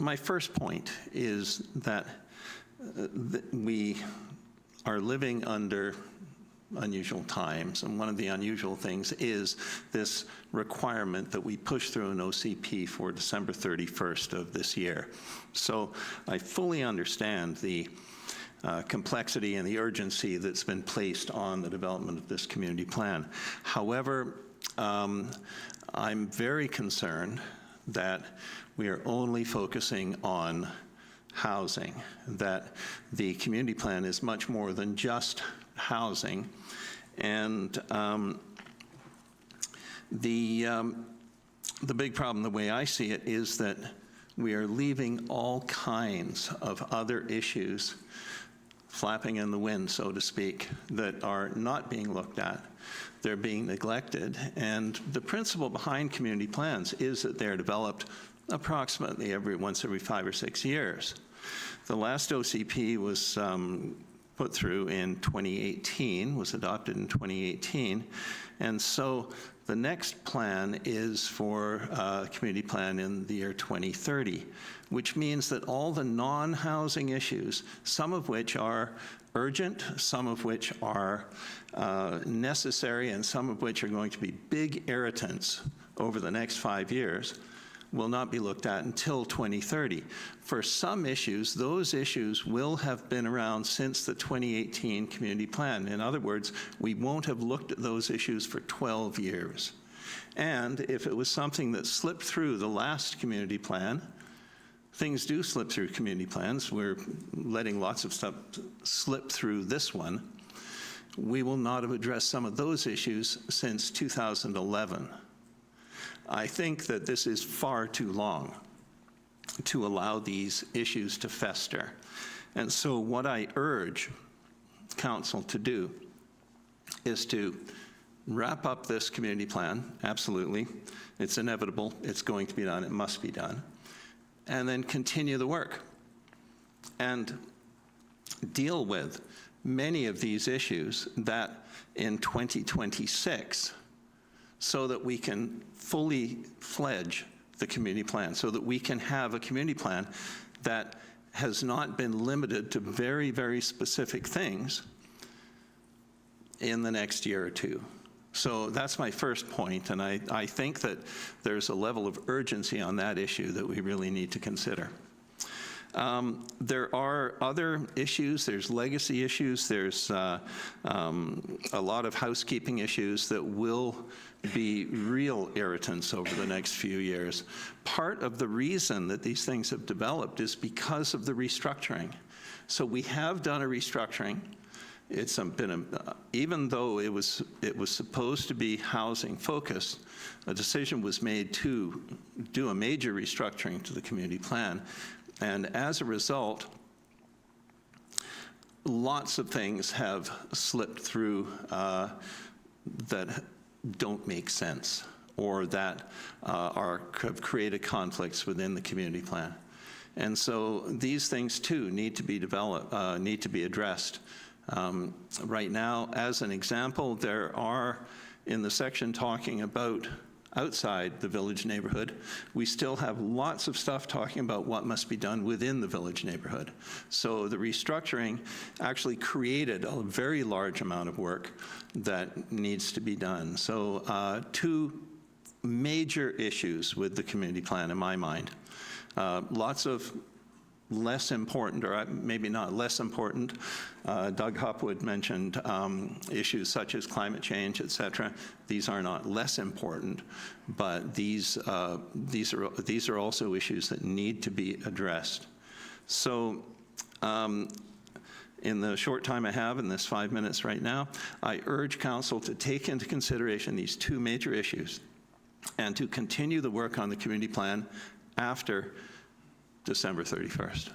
My first point is that we are living under unusual times, and one of the unusual things is this requirement that we push through an OCP for December 31st of this year. So I fully understand the complexity and the urgency that's been placed on the development of this community plan. However, I'm very concerned that we are only focusing on housing, that the community plan is much more than just housing. And the big problem, the way I see it, is that we are leaving all kinds of other issues flapping in the wind, so to speak, that are not being looked at. They're being neglected. And the principle behind community plans is that they're developed approximately once every 5 or 6 years. The last OCP was put through in 2018, was adopted in 2018. And so the next plan is for a community plan in the year 2030, which means that all the non-housing issues, some of which are urgent, some of which are necessary, and some of which are going to be big irritants over the next 5 years, will not be looked at until 2030. For some issues, those issues will have been around since the 2018 community plan. In other words, we won't have looked at those issues for 12 years. And if it was something that slipped through the last community plan, things do slip through community plans. We're letting lots of stuff slip through this one. We will not have addressed some of those issues since 2011. I think that this is far too long to allow these issues to fester. And so what I urge Council to do is to wrap up this community plan, absolutely. It's inevitable, it's going to be done, it must be done. And then continue the work and deal with many of these issues that in 2026, so that we can fully fledge the community plan, so that we can have a community plan that has not been limited to very, very specific things in the next year or two. So that's my first point, and I think that there's a level of urgency on that issue that we really need to consider. There are other issues. There's legacy issues. There's a lot of housekeeping issues that will be real irritants over the next few years. Part of the reason that these things have developed is because of the restructuring. So we have done a restructuring. It's been even though it was supposed to be housing focused, a decision was made to do a major restructuring to the community plan. And as a result, lots of things have slipped through that don't make sense, or that have created conflicts within the community plan. And so these things too need to be developed, need to be addressed. Right now, as an example, there are, in the section talking about outside the village neighborhood, we still have lots of stuff talking about what must be done within the village neighborhood. So the restructuring actually created a very large amount of work that needs to be done. So two major issues with the community plan in my mind. Lots of less important, or maybe not less important. Doug Hopwood mentioned issues such as climate change, et cetera. These are not less important, but these are also issues that need to be addressed. So in the short time I have, in this 5 minutes right now, I urge council to take into consideration these two major issues and to continue the work on the community plan after December 31st.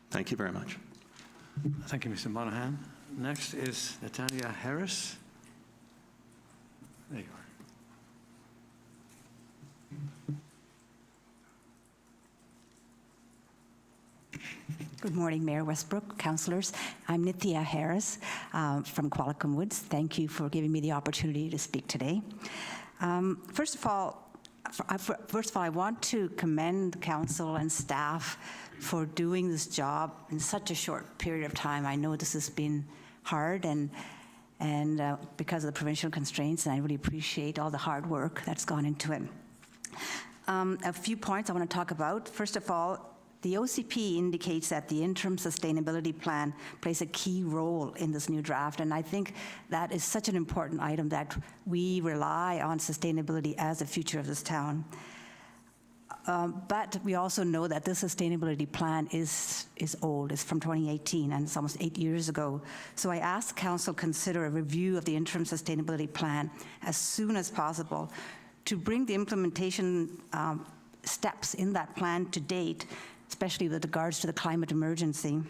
Thank you very much. Thank you, Mr. Monahan. Next is Natalia Harris. There you are. Good morning, Mayor Westbrook, councillors. I'm Nithya Harris from Qualicum Woods. Thank you for giving me the opportunity to speak today. First of all, I want to commend council and staff for doing this job in such a short period of time. I know this has been hard and because of the provincial constraints, and I really appreciate all the hard work that's gone into it. A few points I want to talk about. First of all, the OCP indicates that the interim sustainability plan plays a key role in this new draft, and I think that is such an important item that we rely on sustainability as the future of this town. But we also know that this sustainability plan is old. It's from 2018, and it's almost 8 years ago. So I ask council consider a review of the interim sustainability plan as soon as possible to bring the implementation steps in that plan to date, especially with regards to the climate emergency.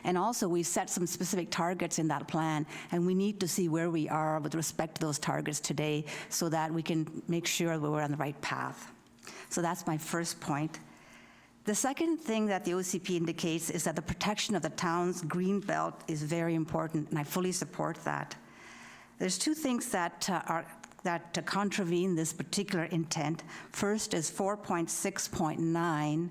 And also, we set some specific targets in that plan, and we need to see where we are with respect to those targets today so that we can make sure that we're on the right path. So that's my first point. The second thing that the OCP indicates is that the protection of the town's green belt is very important, and I fully support that. There's two things that contravene this particular intent. First is 4.6.9,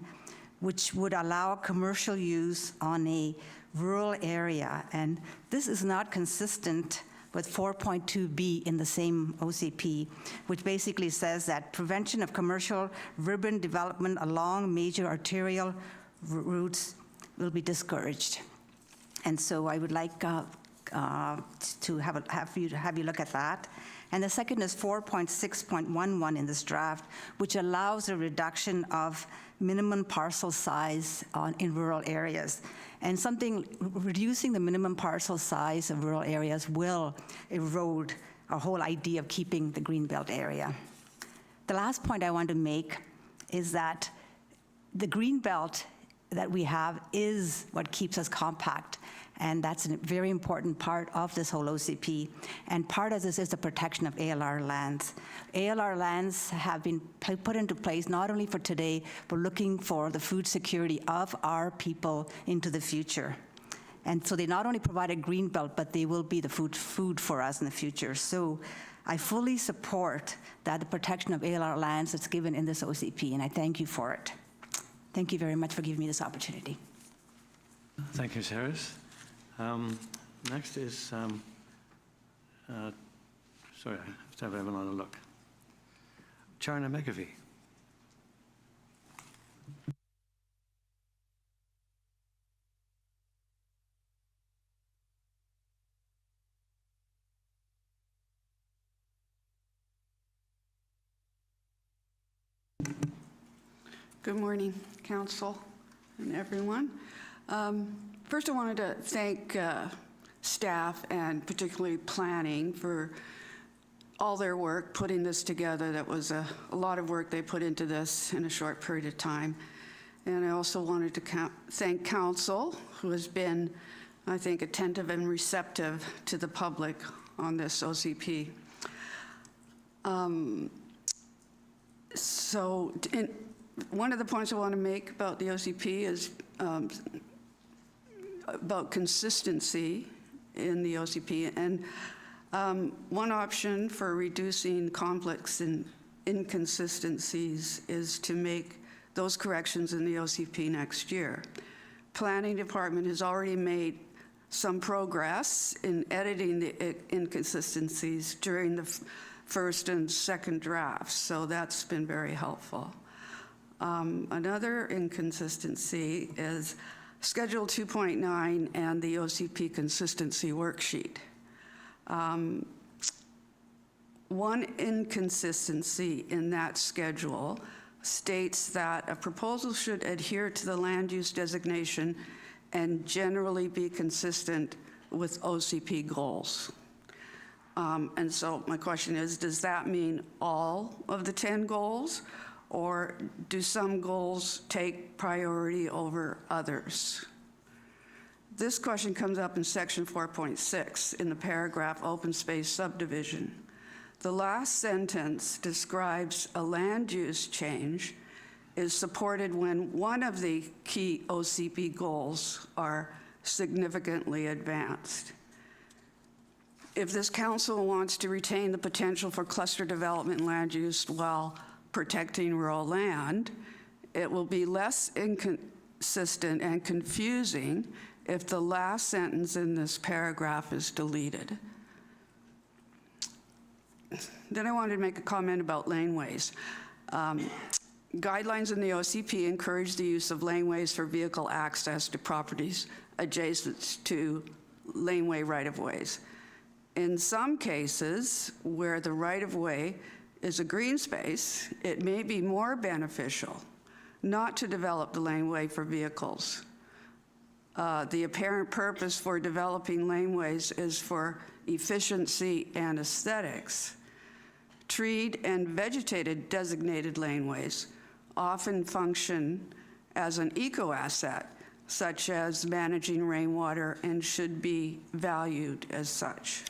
which would allow commercial use on a rural area. And this is not consistent with 4.2b in the same OCP, which basically says that prevention of commercial urban development along major arterial routes will be discouraged. And so I would like to have you look at that. And the second is 4.6.11 in this draft, which allows a reduction of minimum parcel size in rural areas. And reducing the minimum parcel size of rural areas will erode our whole idea of keeping the Greenbelt area. The last point I want to make is that the Greenbelt that we have is what keeps us compact. And that's a very important part of this whole OCP. And part of this is the protection of ALR lands. ALR lands have been put into place not only for today, but looking for the food security of our people into the future. And so they not only provide a green belt, but they will be the food for us in the future. So I fully support that the protection of ALR lands that's given in this OCP, and I thank you for it. Thank you very much for giving me this opportunity. Thank you, Ms. Harris. Next is, sorry, I have to have everyone on a look. Charna McAfee. Good morning, Council and everyone. First, I wanted to thank staff and particularly planning for all their work putting this together. That was a lot of work they put into this in a short period of time. And I also wanted to thank Council, who has been I think, attentive and receptive to the public on this OCP. One of the points I want to make about the OCP is about consistency in the OCP. And one option for reducing conflicts and inconsistencies is to make those corrections in the OCP next year. Planning Department has already made some progress in editing the inconsistencies during the first and second drafts, so that's been very helpful. Another inconsistency is Schedule 2.9 and the OCP consistency worksheet. One inconsistency in that schedule states that a proposal should adhere to the land use designation and generally be consistent with OCP goals. And so my question is, does that mean all of the 10 goals, or do some goals take priority over others? This question comes up in section 4.6 in the paragraph open space subdivision. The last sentence describes a land use change is supported when one of the key OCP goals are significantly advanced. If this council wants to retain the potential for cluster development land use while protecting rural land, it will be less inconsistent and confusing if the last sentence in this paragraph is deleted. Then I wanted to make a comment about laneways. Guidelines in the OCP encourage the use of laneways for vehicle access to properties adjacent to laneway right-of-ways. In some cases, where the right-of-way is a green space, it may be more beneficial not to develop the laneway for vehicles. The apparent purpose for developing laneways is for efficiency and aesthetics. Treed and vegetated designated laneways often function as an eco-asset, such as managing rainwater, and should be valued as such.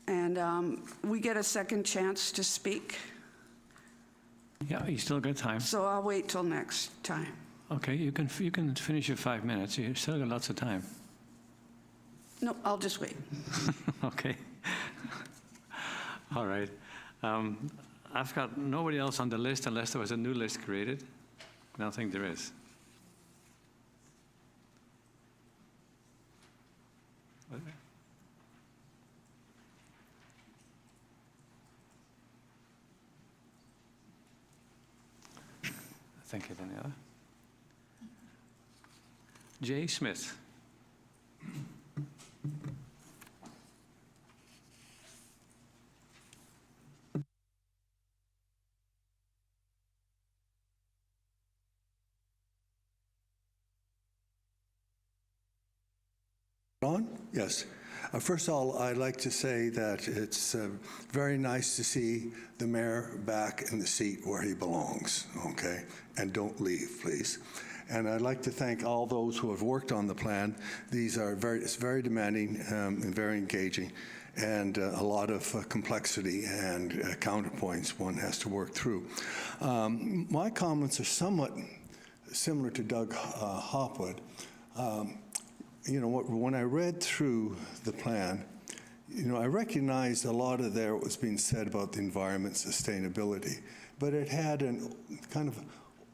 And we get a second chance to speak, Yeah, you still got time. so I'll wait till next time. Okay, you can finish your 5 minutes. You still got lots of time. No, I'll just wait. Okay. All right. I've got nobody else on the list unless there was a new list created. I don't think there is. Thank you, Daniela. Jay Smith. On? Yes. First of all, I'd like to say that it's very nice to see the mayor back in the seat where he belongs, okay? And don't leave, please. And I'd like to thank all those who have worked on the plan. It's very demanding and very engaging, and a lot of complexity and counterpoints one has to work through. My comments are somewhat similar to Doug Hopwood. You know, when I read through the plan, you know, I recognized a lot of there what was being said about the environment, sustainability, but it had a kind of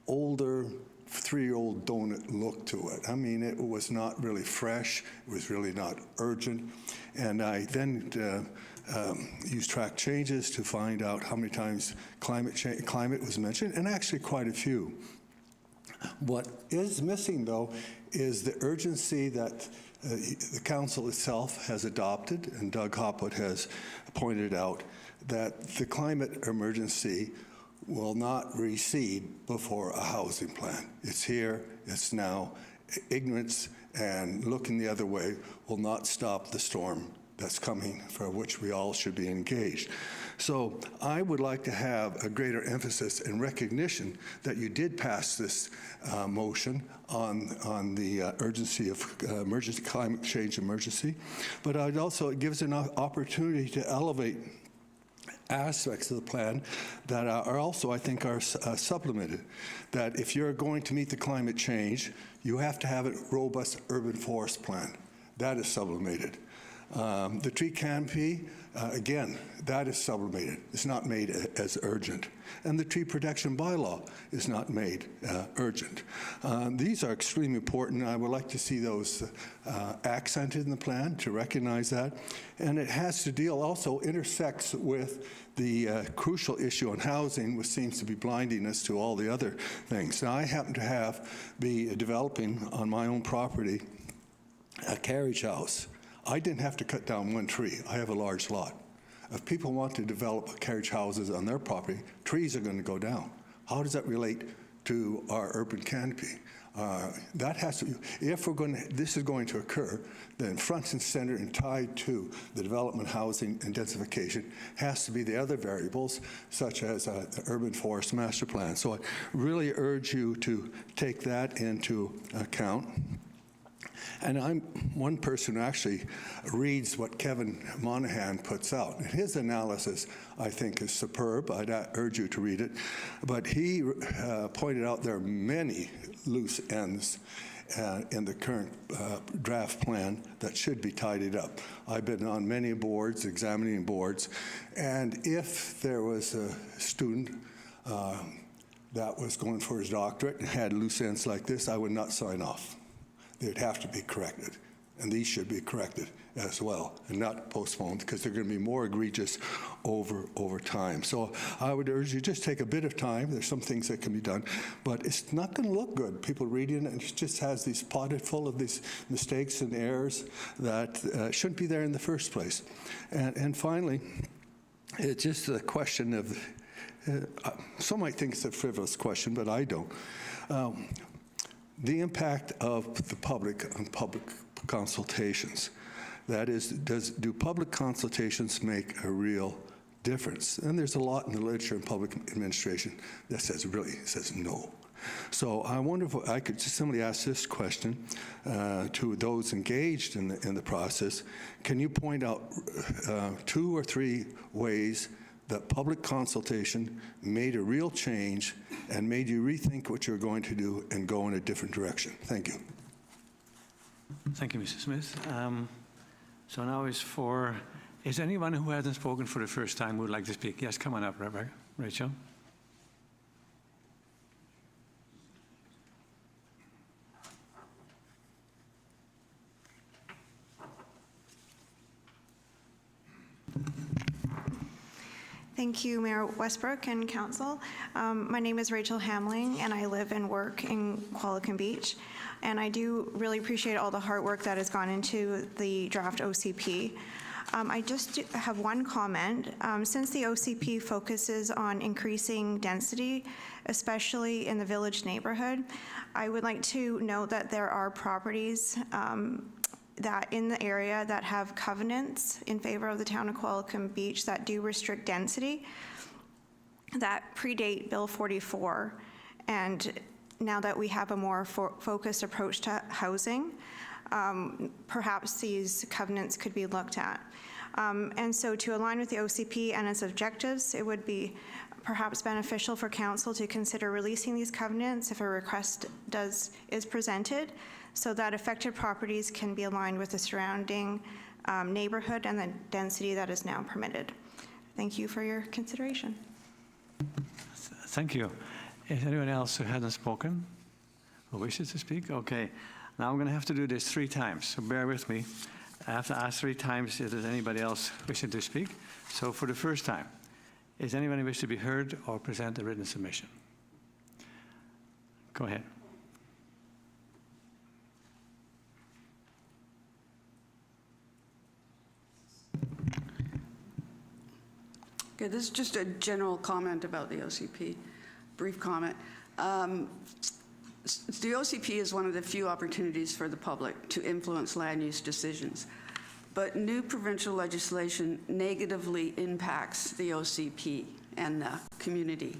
older, 3-year-old donut look to it. I mean, it was not really fresh, it was really not urgent, and I then used track changes to find out how many times climate was mentioned, and actually quite a few. What is missing, though, is the urgency that the council itself has adopted, and Doug Hopwood has pointed out that the climate emergency will not recede before a housing plan. It's here, it's now. Ignorance and looking the other way will not stop the storm that's coming, for which we all should be engaged. So I would like to have a greater emphasis and recognition that you did pass this motion on the urgency of emergency, climate change emergency, but I'd also, it gives an opportunity to elevate aspects of the plan that are also, I think, are supplemented. That if you're going to meet the climate change, you have to have a robust urban forest plan. That is sublimated. The tree canopy, again, that is sublimated. It's not made as urgent. And the tree protection bylaw is not made urgent. These are extremely important. I would like to see those accented in the plan to recognize that. And it has to deal, also intersects with the crucial issue on housing, which seems to be blinding us to all the other things. Now, I happen to be developing on my own property a carriage house. I didn't have to cut down one tree. I have a large lot. If people want to develop carriage houses on their property, trees are going to go down. How does that relate to our urban canopy? That has to, if we're going to, this is going to occur, then front and center and tied to the development, housing, and densification has to be the other variables, such as the urban forest master plan. So I really urge you to take that into account. And I'm one person who actually reads what Kevin Monahan puts out. His analysis, I think, is superb. I'd urge you to read it. But he pointed out there are many loose ends in the current draft plan that should be tidied up. I've been on many boards, examining boards, and if there was a student that was going for his doctorate and had loose ends like this, I would not sign off. They'd have to be corrected, and these should be corrected as well and not postponed, because they're going to be more egregious over time. So I would urge you, just take a bit of time. There's some things that can be done, but it's not going to look good. People reading it, and it just has these potted full of these mistakes and errors that shouldn't be there in the first place. And finally, it's just a question of, some might think it's a frivolous question, but I don't. The impact of the public on public consultations. That is, do public consultations make a real difference? And there's a lot in the literature in public administration that says no. So I wonder if I could just simply ask this question to those engaged in the process. Can you point out 2 or 3 ways that public consultation made a real change and made you rethink what you're going to do and go in a different direction? Thank you. Thank you, Mr. Smith. So now is anyone who hasn't spoken for the first time who would like to speak? Yes, come on up, Rachel. Thank you, Mayor Westbrook and Council. My name is Rachel Hamling, and I live and work in Qualicum Beach. And I do really appreciate all the hard work that has gone into the draft OCP. I just have one comment. Since the OCP focuses on increasing density, especially in the village neighborhood, I would like to note that there are properties that in the area that have covenants in favor of the town of Qualicum Beach that do restrict density that predate Bill 44. And now that we have a more focused approach to housing, perhaps these covenants could be looked at. And so to align with the OCP and its objectives, it would be perhaps beneficial for council to consider releasing these covenants if a request is presented, so that affected properties can be aligned with the surrounding neighborhood and the density that is now permitted. Thank you for your consideration. Thank you. Is anyone else who hasn't spoken who wishes to speak? Okay. Now I'm going to have to do this 3 times, so bear with me. I have to ask 3 times if there's anybody else wishing to speak. So for the first time, is anyone who wishes to be heard or present a written submission? Go ahead. Okay, this is just a general comment about the OCP, brief comment. The OCP is one of the few opportunities for the public to influence land use decisions. but new provincial legislation negatively impacts the OCP and the community.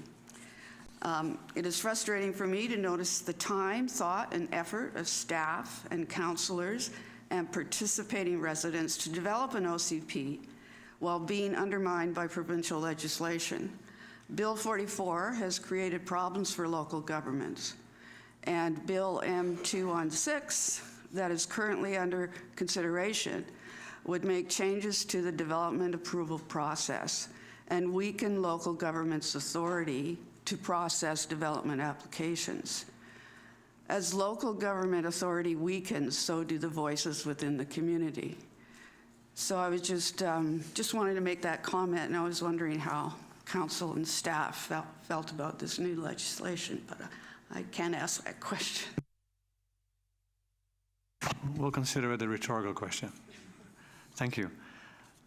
It is frustrating for me to notice the time, thought, and effort of staff and councillors and participating residents to develop an OCP while being undermined by provincial legislation. Bill 44 has created problems for local governments, and Bill M216, that is currently under consideration, would make changes to the development approval process and weaken local government's authority to process development applications. As local government authority weakens, so do the voices within the community. So I was just wanted to make that comment, and I was wondering how council and staff felt about this new legislation, but I can't ask that question. We'll consider it a rhetorical question. Thank you.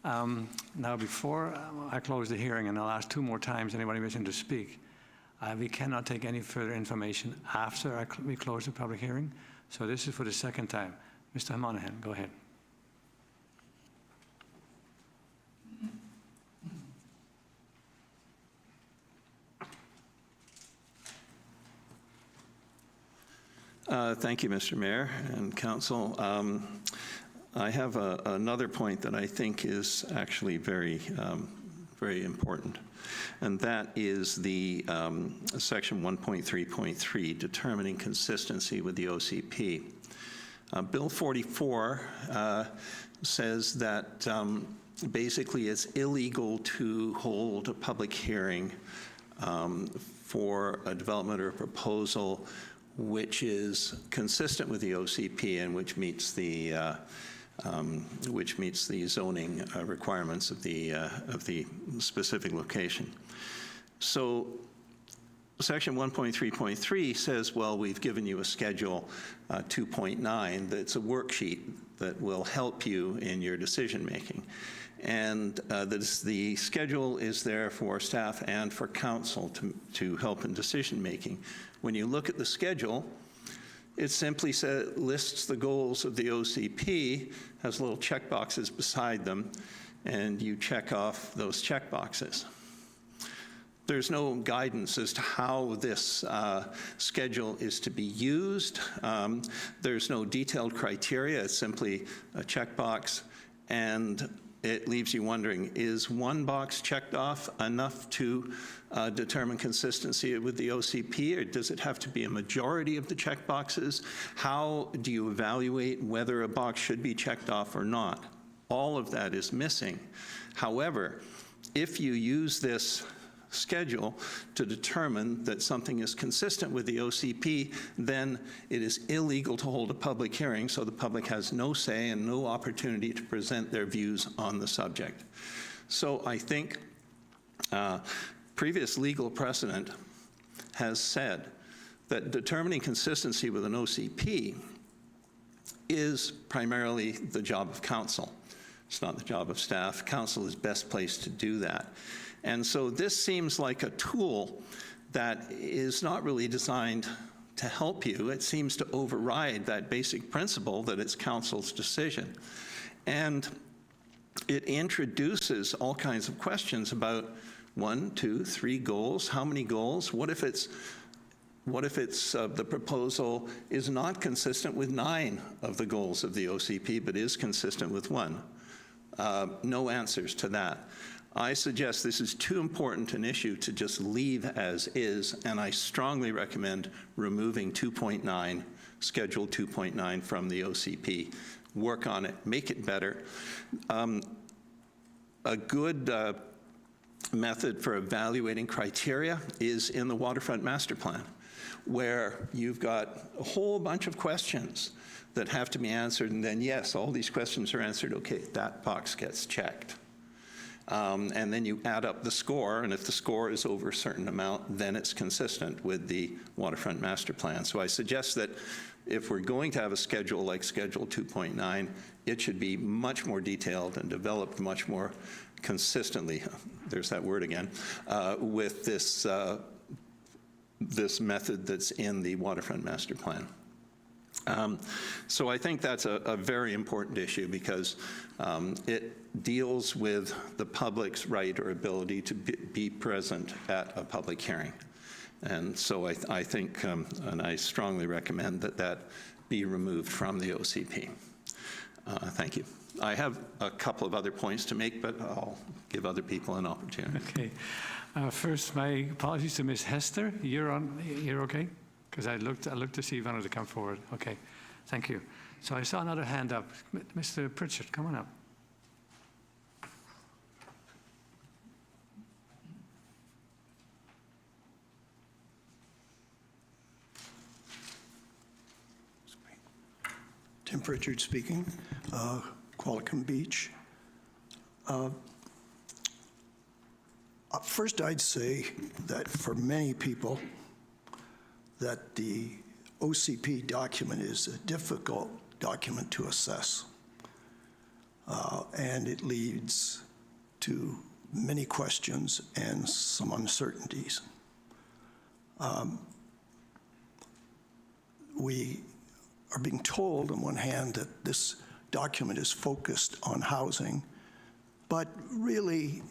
Now, before I close the hearing, and I'll ask 2 more times anybody wishing to speak, we cannot take any further information after we close the public hearing. So this is for the second time. Mr. Monahan, go ahead. Thank you, Mr. Mayor and Council. I have another point that I think is actually very important, and that is the section 1.3.3, determining consistency with the OCP. Bill 44 says that basically it's illegal to hold a public hearing for a development or a proposal which is consistent with the OCP and which meets the zoning requirements of the specific location. So section 1.3.3 says, well, we've given you a schedule 2.9 that's a worksheet that will help you in your decision making. And the schedule is there for staff and for council to help in decision making. When you look at the schedule, it simply lists the goals of the OCP, has little check boxes beside them, and you check off those check boxes. There's no guidance as to how this schedule is to be used. There's no detailed criteria. It's simply a checkbox, and it leaves you wondering, is one box checked off enough to determine consistency with the OCP, or does it have to be a majority of the check boxes? How do you evaluate whether a box should be checked off or not? All of that is missing. However, if you use this schedule to determine that something is consistent with the OCP, then it is illegal to hold a public hearing, so the public has no say and no opportunity to present their views on the subject. So I think previous legal precedent has said that determining consistency with an OCP is primarily the job of council. It's not the job of staff. Council is best placed to do that. And so this seems like a tool that is not really designed to help you. It seems to override that basic principle that it's council's decision. And it introduces all kinds of questions about 1, 2, 3 goals. How many goals? What if it's the proposal is not consistent with 9 of the goals of the OCP, but is consistent with 1? No answers to that. I suggest this is too important an issue to just leave as is, and I strongly recommend removing 2.9, Schedule 2.9 from the OCP. Work on it, make it better. A good method for evaluating criteria is in the Waterfront Master Plan, where you've got a whole bunch of questions that have to be answered, and then yes, all these questions are answered, okay, that box gets checked. And then you add up the score, and if the score is over a certain amount, then it's consistent with the Waterfront Master Plan. So I suggest that if we're going to have a schedule like Schedule 2.9, it should be much more detailed and developed much more consistently, there's that word again, with this method that's in the Waterfront Master Plan. So I think that's a very important issue because it deals with the public's right or ability to be present at a public hearing. And so I think, and I strongly recommend that that be removed from the OCP. Thank you. I have a couple of other points to make, but I'll give other people an opportunity. Okay. First, my apologies to Ms. Hester. You're okay? Because I looked to see if you wanted to come forward. Okay. Thank you. So I saw another hand up. Mr. Pritchard, come on up. Tim Pritchard speaking, Qualicum Beach. First, I'd say that for many people, that the OCP document is a difficult document to assess, and it leads to many questions and some uncertainties. We are being told, on one hand, that this document is focused on housing, but really,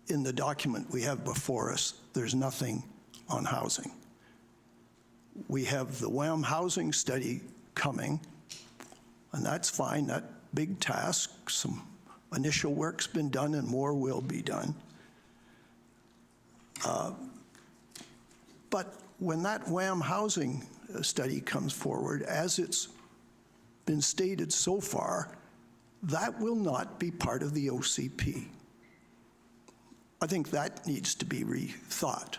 in the document we have before us, there's nothing on housing. We have the WAM housing study coming, and that's fine, that big task. Some initial work's been done and more will be done. But when that WAM housing study comes forward, as it's been stated so far, that will not be part of the OCP. I think that needs to be rethought.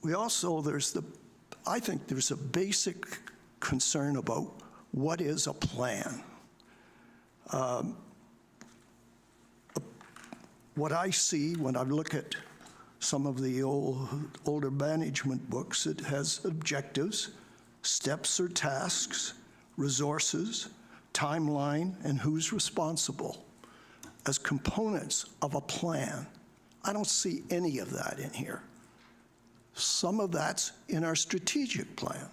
We also, I think there's a basic concern about what is a plan. What I see when I look at some of the older management books, it has objectives, steps or tasks, resources, timeline, and who's responsible as components of a plan. I don't see any of that in here. Some of that's in our strategic plan.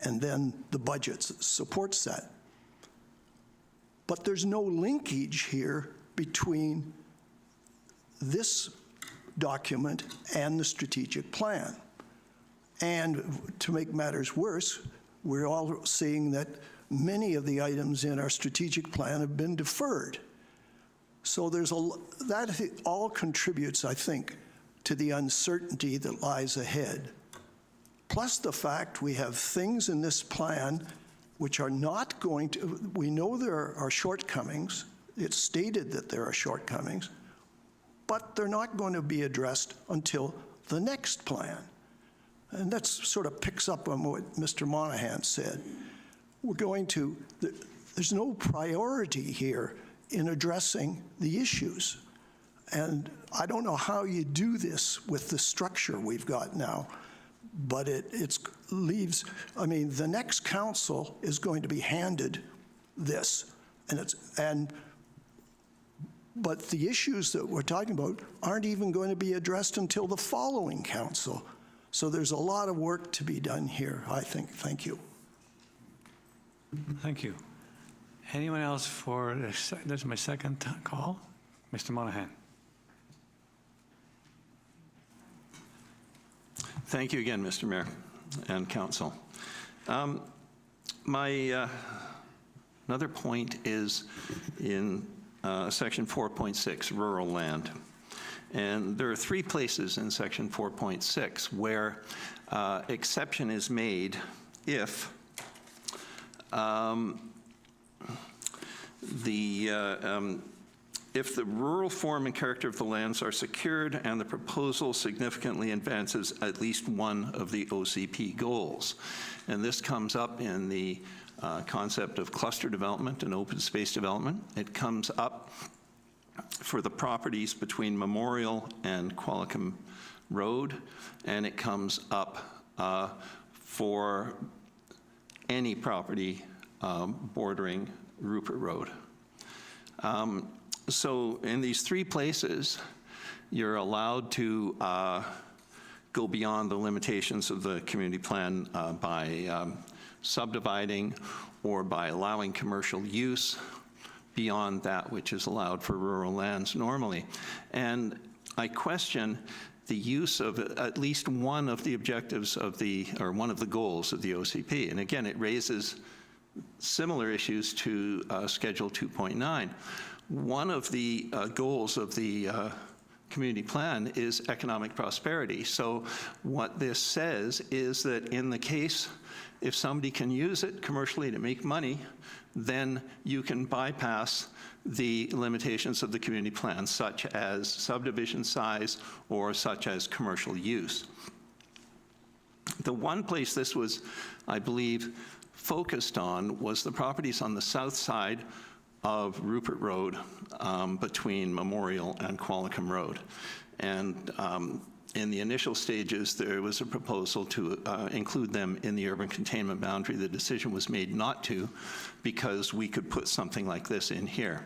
And then the budget supports that. But there's no linkage here between this document and the strategic plan. And to make matters worse, we're all seeing that many of the items in our strategic plan have been deferred. So that all contributes, I think, to the uncertainty that lies ahead. Plus the fact we have things in this plan which are not going to, we know there are shortcomings. It's stated that there are shortcomings, but they're not going to be addressed until the next plan. And that sort of picks up on what Mr. Monahan said. There's no priority here in addressing the issues. And I don't know how you do this with the structure we've got now, but it leaves, I mean, the next council is going to be handed this, but the issues that we're talking about aren't even going to be addressed until the following council. So there's a lot of work to be done here, I think. Thank you. Thank you. Anyone else for this? This is my second call. Mr. Monahan. Thank you again, Mr. Mayor and Council. Another point is in Section 4.6, rural land. And there are 3 places in Section 4.6 where exception is made if if the rural form and character of the lands are secured and the proposal significantly advances at least one of the OCP goals. And this comes up in the concept of cluster development and open space development. It comes up for the properties between Memorial and Qualicum Road, and it comes up for any property bordering Rupert Road. So in these 3 places, you're allowed to go beyond the limitations of the community plan by subdividing or by allowing commercial use beyond that which is allowed for rural lands normally. And I question the use of at least one of the objectives of or one of the goals of the OCP. And again, it raises similar issues to Schedule 2.9. One of the goals of the community plan is economic prosperity. So what this says is that in the case, if somebody can use it commercially to make money, then you can bypass the limitations of the community plan, such as subdivision size or such as commercial use. The one place this was, I believe, focused on was the properties on the south side of Rupert Road between Memorial and Qualicum Road. And in the initial stages, there was a proposal to include them in the urban containment boundary. The decision was made not to, because we could put something like this in here.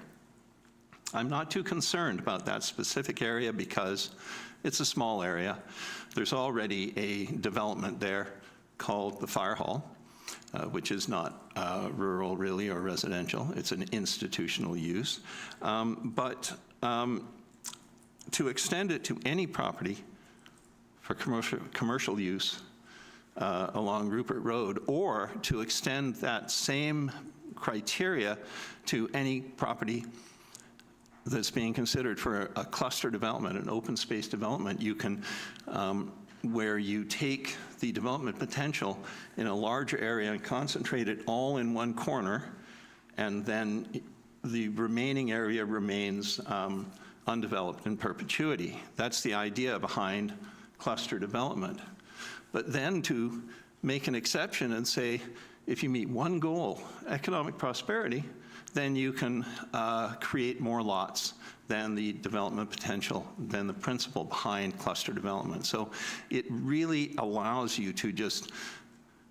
I'm not too concerned about that specific area because it's a small area. There's already a development there called the Fire Hall, which is not rural really or residential. It's an institutional use. But to extend it to any property for commercial use along Rupert Road, or to extend that same criteria to any property that's being considered for a cluster development, an open space development, you can, where you take the development potential in a larger area and concentrate it all in one corner, and then the remaining area remains undeveloped in perpetuity. That's the idea behind cluster development. But then to make an exception and say, if you meet one goal, economic prosperity, then you can create more lots than the development potential, than the principle behind cluster development. So it really allows you to just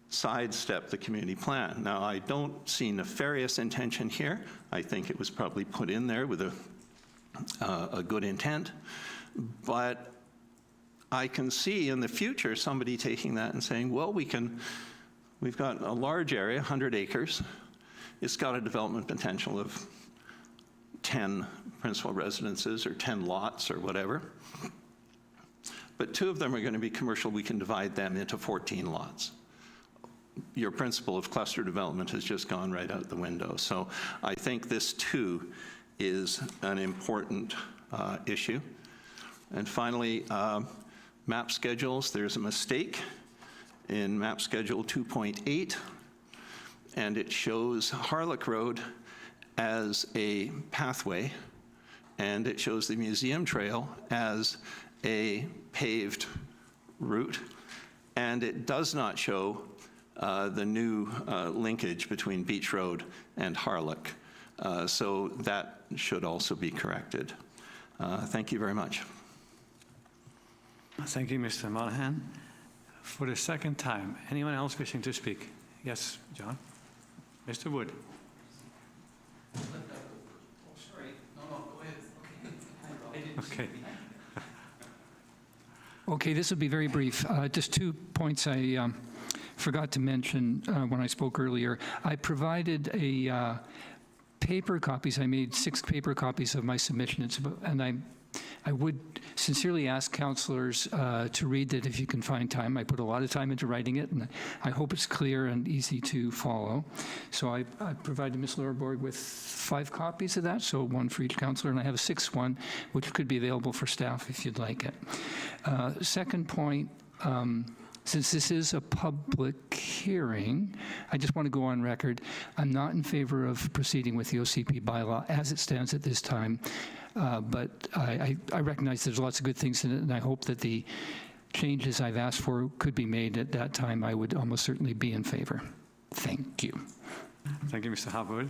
sidestep the community plan. Now, I don't see nefarious intention here. I think it was probably put in there with a good intent. But I can see in the future somebody taking that and saying, well, we've got a large area, 100 acres. It's got a development potential of 10 principal residences or 10 lots or whatever. But 2 of them are going to be commercial. We can divide them into 14 lots. Your principle of cluster development has just gone right out the window. So I think this too is an important issue. And finally, map schedules. There's a mistake in map schedule 2.8. And it shows Harlech Road as a pathway, and it shows the museum trail as a paved route, and it does not show the new linkage between Beach Road and Harlech. So that should also be corrected. Thank you very much. Thank you, Mr. Monahan. For the second time, anyone else wishing to speak? Yes, John? Mr. Wood. Okay. Okay, this will be very brief. Just 2 points I forgot to mention when I spoke earlier. I provided paper copies. I made 6 paper copies of my submission, and I would sincerely ask councillors to read it if you can find time. I put a lot of time into writing it, and I hope it's clear and easy to follow. So I provided Ms. Lorborg with 5 copies of that, so 1 for each councillor, and I have a 6th one, which could be available for staff if you'd like it. Second point, since this is a public hearing, I just want to go on record. I'm not in favor of proceeding with the OCP bylaw as it stands at this time. But I recognize there's lots of good things in it, and I hope that the changes I've asked for could be made at that time. I would almost certainly be in favor. Thank you. Thank you, Mr. Harwood.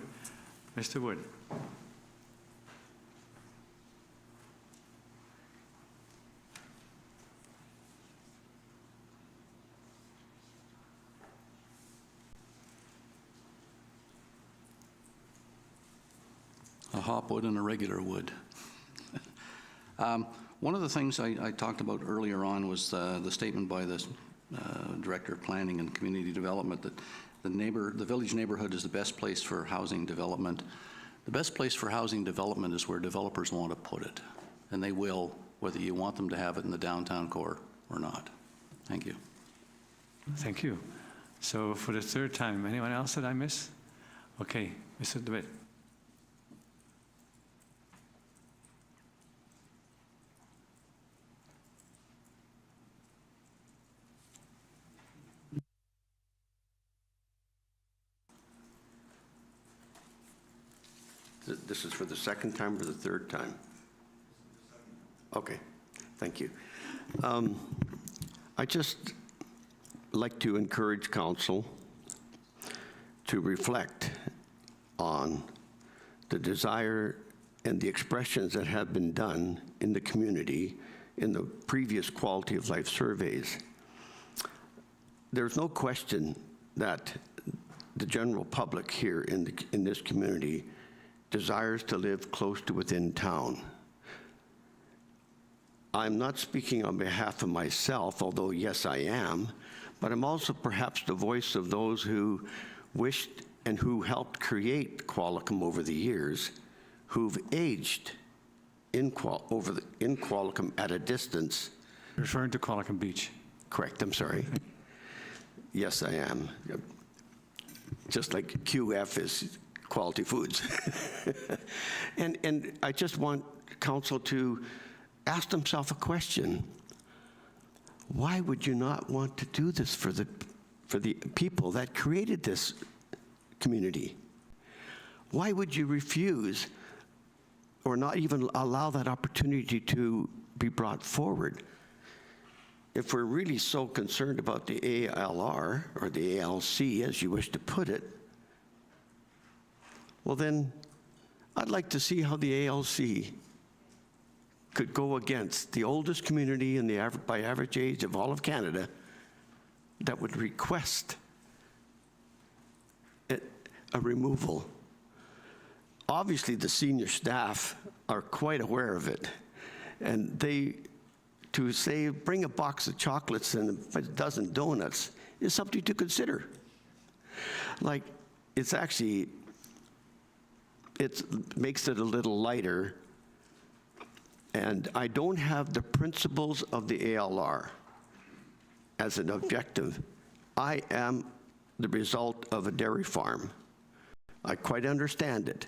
Mr. Wood. A hop wood and a regular wood. One of the things I talked about earlier on was the statement by the Director of Planning and Community Development that the village neighborhood is the best place for housing development. The best place for housing development is where developers want to put it, and they will, whether you want them to have it in the downtown core or not. Thank you. Thank you. So for the third time, anyone else that I miss? Okay, Mr. DeWitt. This is for the second time or the third time? Okay, thank you. I just like to encourage council to reflect on the desire and the expressions that have been done in the community in the previous quality of life surveys. There's no question that the general public here in this community desires to live close to within town. I'm not speaking on behalf of myself, although yes, I am, but I'm also perhaps the voice of those who wished and who helped create Qualicum over the years, who've aged in Qualicum at a distance. Referring to Qualicum Beach. Correct, I'm sorry. Yes, I am. Just like QF is Quality Foods. and I just want council to ask themselves a question. Why would you not want to do this for the people that created this community? Why would you refuse or not even allow that opportunity to be brought forward? If we're really so concerned about the ALR, or the ALC, as you wish to put it, well then, I'd like to see how the ALC could go against the oldest community in the by average age of all of Canada that would request a removal. Obviously, the senior staff are quite aware of it, and to say, bring a box of chocolates and a dozen donuts is something to consider. Like, it's actually, it makes it a little lighter, and I don't have the principles of the ALR as an objective. I am the result of a dairy farm. I quite understand it,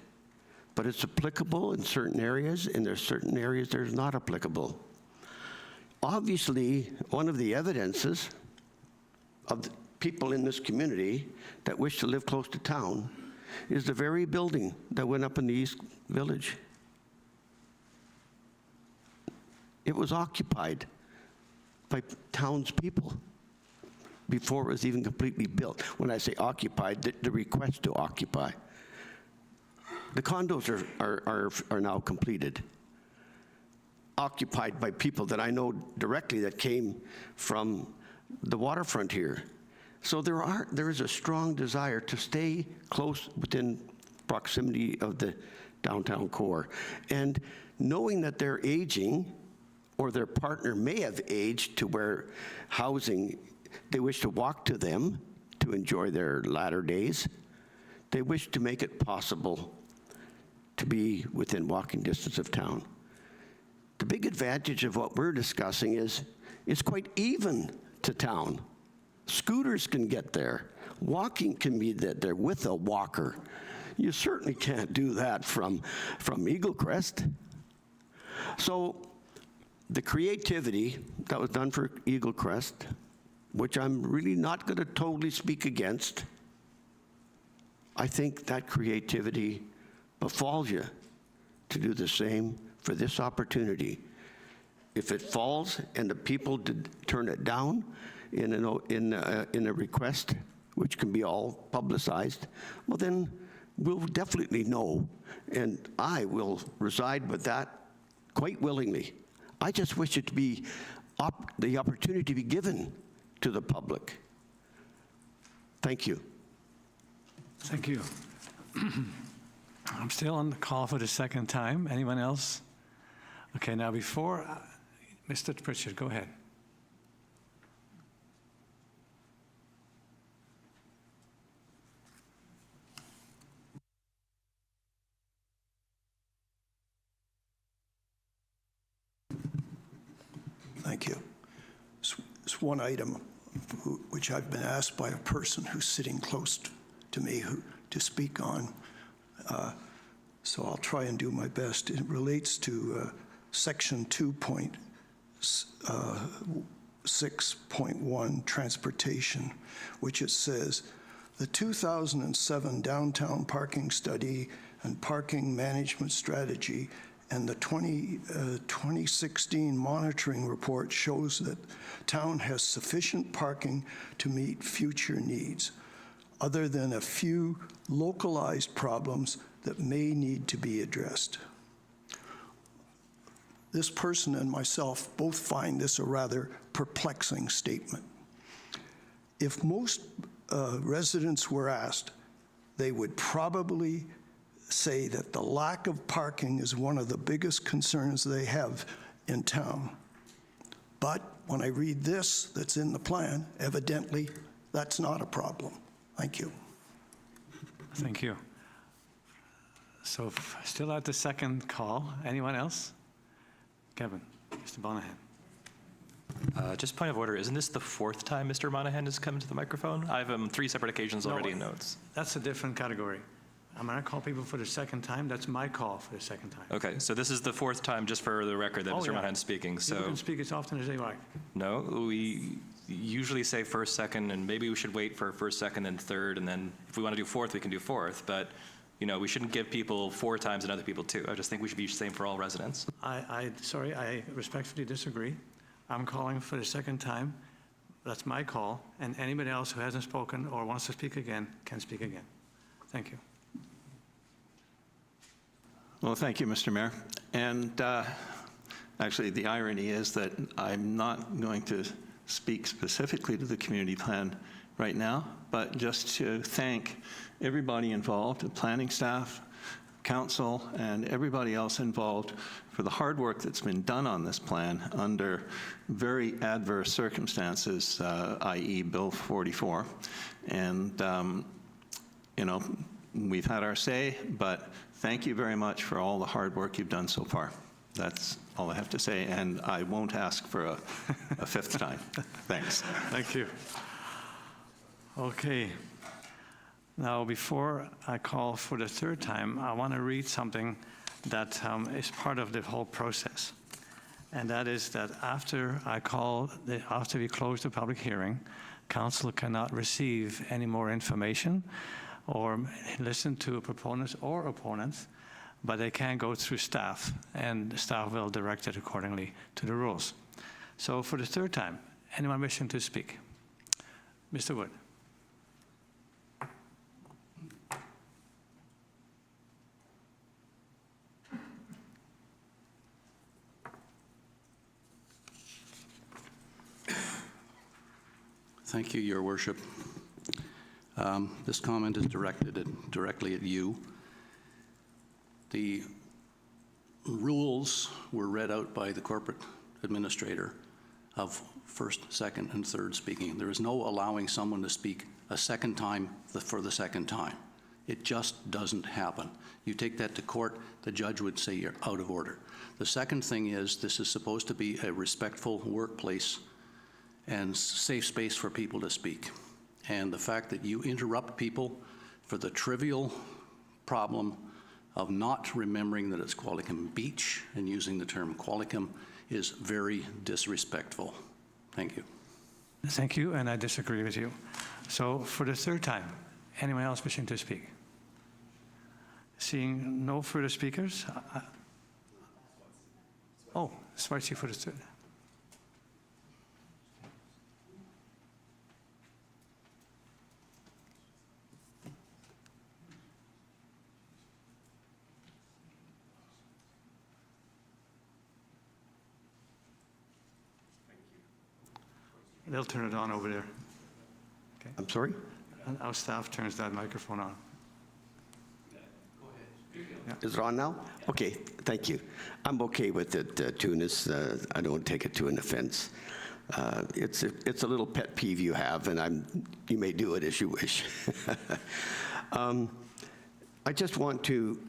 but it's applicable in certain areas, and there's certain areas that are not applicable. Obviously, one of the evidences of the people in this community that wish to live close to town is the very building that went up in the East Village. It was occupied by townspeople before it was even completely built. When I say occupied, the request to occupy. The condos are now completed, occupied by people that I know directly that came from the waterfront here. So there is a strong desire to stay close within proximity of the downtown core. And knowing that they're aging, or their partner may have aged to where housing, they wish to walk to them to enjoy their latter days, they wish to make it possible to be within walking distance of town. The big advantage of what we're discussing is it's quite even to town. Scooters can get there. Walking can be there with a walker. You certainly can't do that from Eagle Crest. So the creativity that was done for Eagle Crest, which I'm really not going to totally speak against, I think that creativity befalls you to do the same for this opportunity. If it falls and the people turn it down in a request, which can be all publicized, well then we'll definitely know, and I will reside with that quite willingly. I just wish it to be the opportunity to be given to the public. Thank you. Thank you. I'm still on the call for the second time. Anyone else? Okay, now before, Mr. Pritchard, go ahead. Thank you. It's one item which I've been asked by a person who's sitting close to me to speak on. So I'll try and do my best. It relates to Section 2.6.1, Transportation, which it says, the 2007 Downtown Parking Study and Parking Management Strategy and the 2016 monitoring report shows that town has sufficient parking to meet future needs, other than a few localized problems that may need to be addressed. This person and myself both find this a rather perplexing statement. If most residents were asked, they would probably say that the lack of parking is one of the biggest concerns they have in town. But when I read this that's in the plan, evidently that's not a problem. Thank you. Thank you. So still at the second call. Anyone else? Kevin, Mr. Monahan. Just point of order, isn't this the fourth time Mr. Monahan has come to the microphone? I have 3 separate occasions already in notes. That's a different category. I'm going to call people for the second time. That's my call for the second time. Okay, so this is the 4th time, just for the record, that Mr. Monahan's speaking. So You can speak as often as they like. no, we usually say first, second, and maybe we should wait for first, second, and third, and then if we want to do fourth, we can do fourth. But we shouldn't give people 4 times and other people 2. I just think we should be the same for all residents. Sorry, I respectfully disagree. I'm calling for the second time. That's my call, and anybody else who hasn't spoken or wants to speak again can speak again. Thank you. Well, thank you, Mr. Mayor. And actually, the irony is that I'm not going to speak specifically to the community plan right now, but just to thank everybody involved, the planning staff, council, and everybody else involved for the hard work that's been done on this plan under very adverse circumstances, i.e. Bill 44. And, we've had our say, but thank you very much for all the hard work you've done so far. That's all I have to say, and I won't ask for a 5th time. Thanks. Thank you. Okay. Now, before I call for the 3rd time, I want to read something that is part of the whole process. And that is that after we close the public hearing, council cannot receive any more information or listen to proponents or opponents, but they can go through staff, and staff will direct it accordingly to the rules. So for the 3rd time, anyone wishing to speak? Mr. Wood. Thank you, Your Worship. This comment is directed directly at you. The rules were read out by the corporate administrator of first, second, and third speaking. There is no allowing someone to speak a second time for the second time. It just doesn't happen. You take that to court, the judge would say you're out of order. The second thing is, this is supposed to be a respectful workplace and safe space for people to speak. And the fact that you interrupt people for the trivial problem of not remembering that it's Qualicum Beach and using the term Qualicum is very disrespectful. Thank you. Thank you, and I disagree with you. So for the 3rd time, anyone else wishing to speak? Seeing no further speakers? Swartzy for the 3rd. They'll turn it on over there. Okay. I'm sorry? And our staff turns that microphone on. Go ahead. Is it on now? Okay, thank you. I'm okay with it, Tunis. I don't take it to an offense. It's a little pet peeve you have, and you may do it as you wish. I just want to,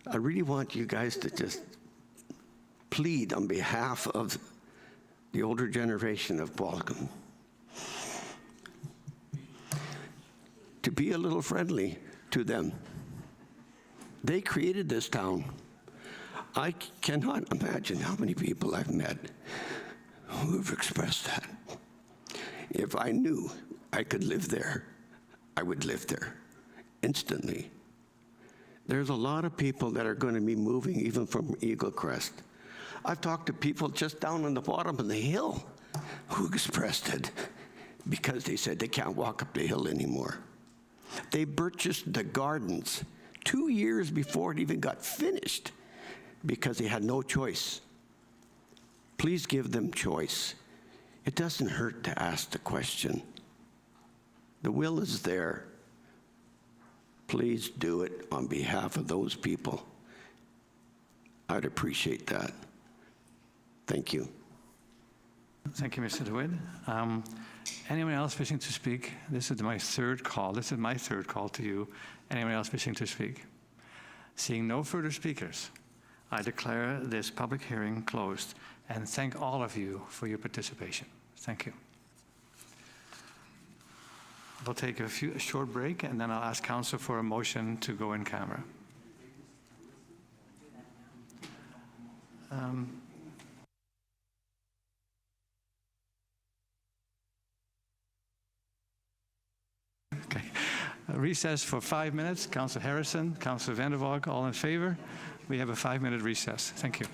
I really want you guys to just plead on behalf of the older generation of Qualicum to be a little friendly to them. They created this town. I cannot imagine how many people I've met who have expressed that. If I knew I could live there, I would live there instantly. There's a lot of people that are going to be moving even from Eagle Crest. I've talked to people just down on the bottom of the hill who expressed it because they said they can't walk up the hill anymore. They purchased the gardens 2 years before it even got finished because they had no choice. Please give them choice. It doesn't hurt to ask the question. The will is there. Please do it on behalf of those people. I'd appreciate that. Thank you. Thank you, Mr. DeWitt. Anyone else wishing to speak? This is my third call. This is my third call to you. Anyone else wishing to speak? Seeing no further speakers, I declare this public hearing closed and thank all of you for your participation. Thank you. We'll take a short break, and then I'll ask council for a motion to go in camera. Okay. A recess for 5 minutes. Councillor Harrison, Councillor Vanderwalk, all in favor? We have a 5-minute recess. Thank you.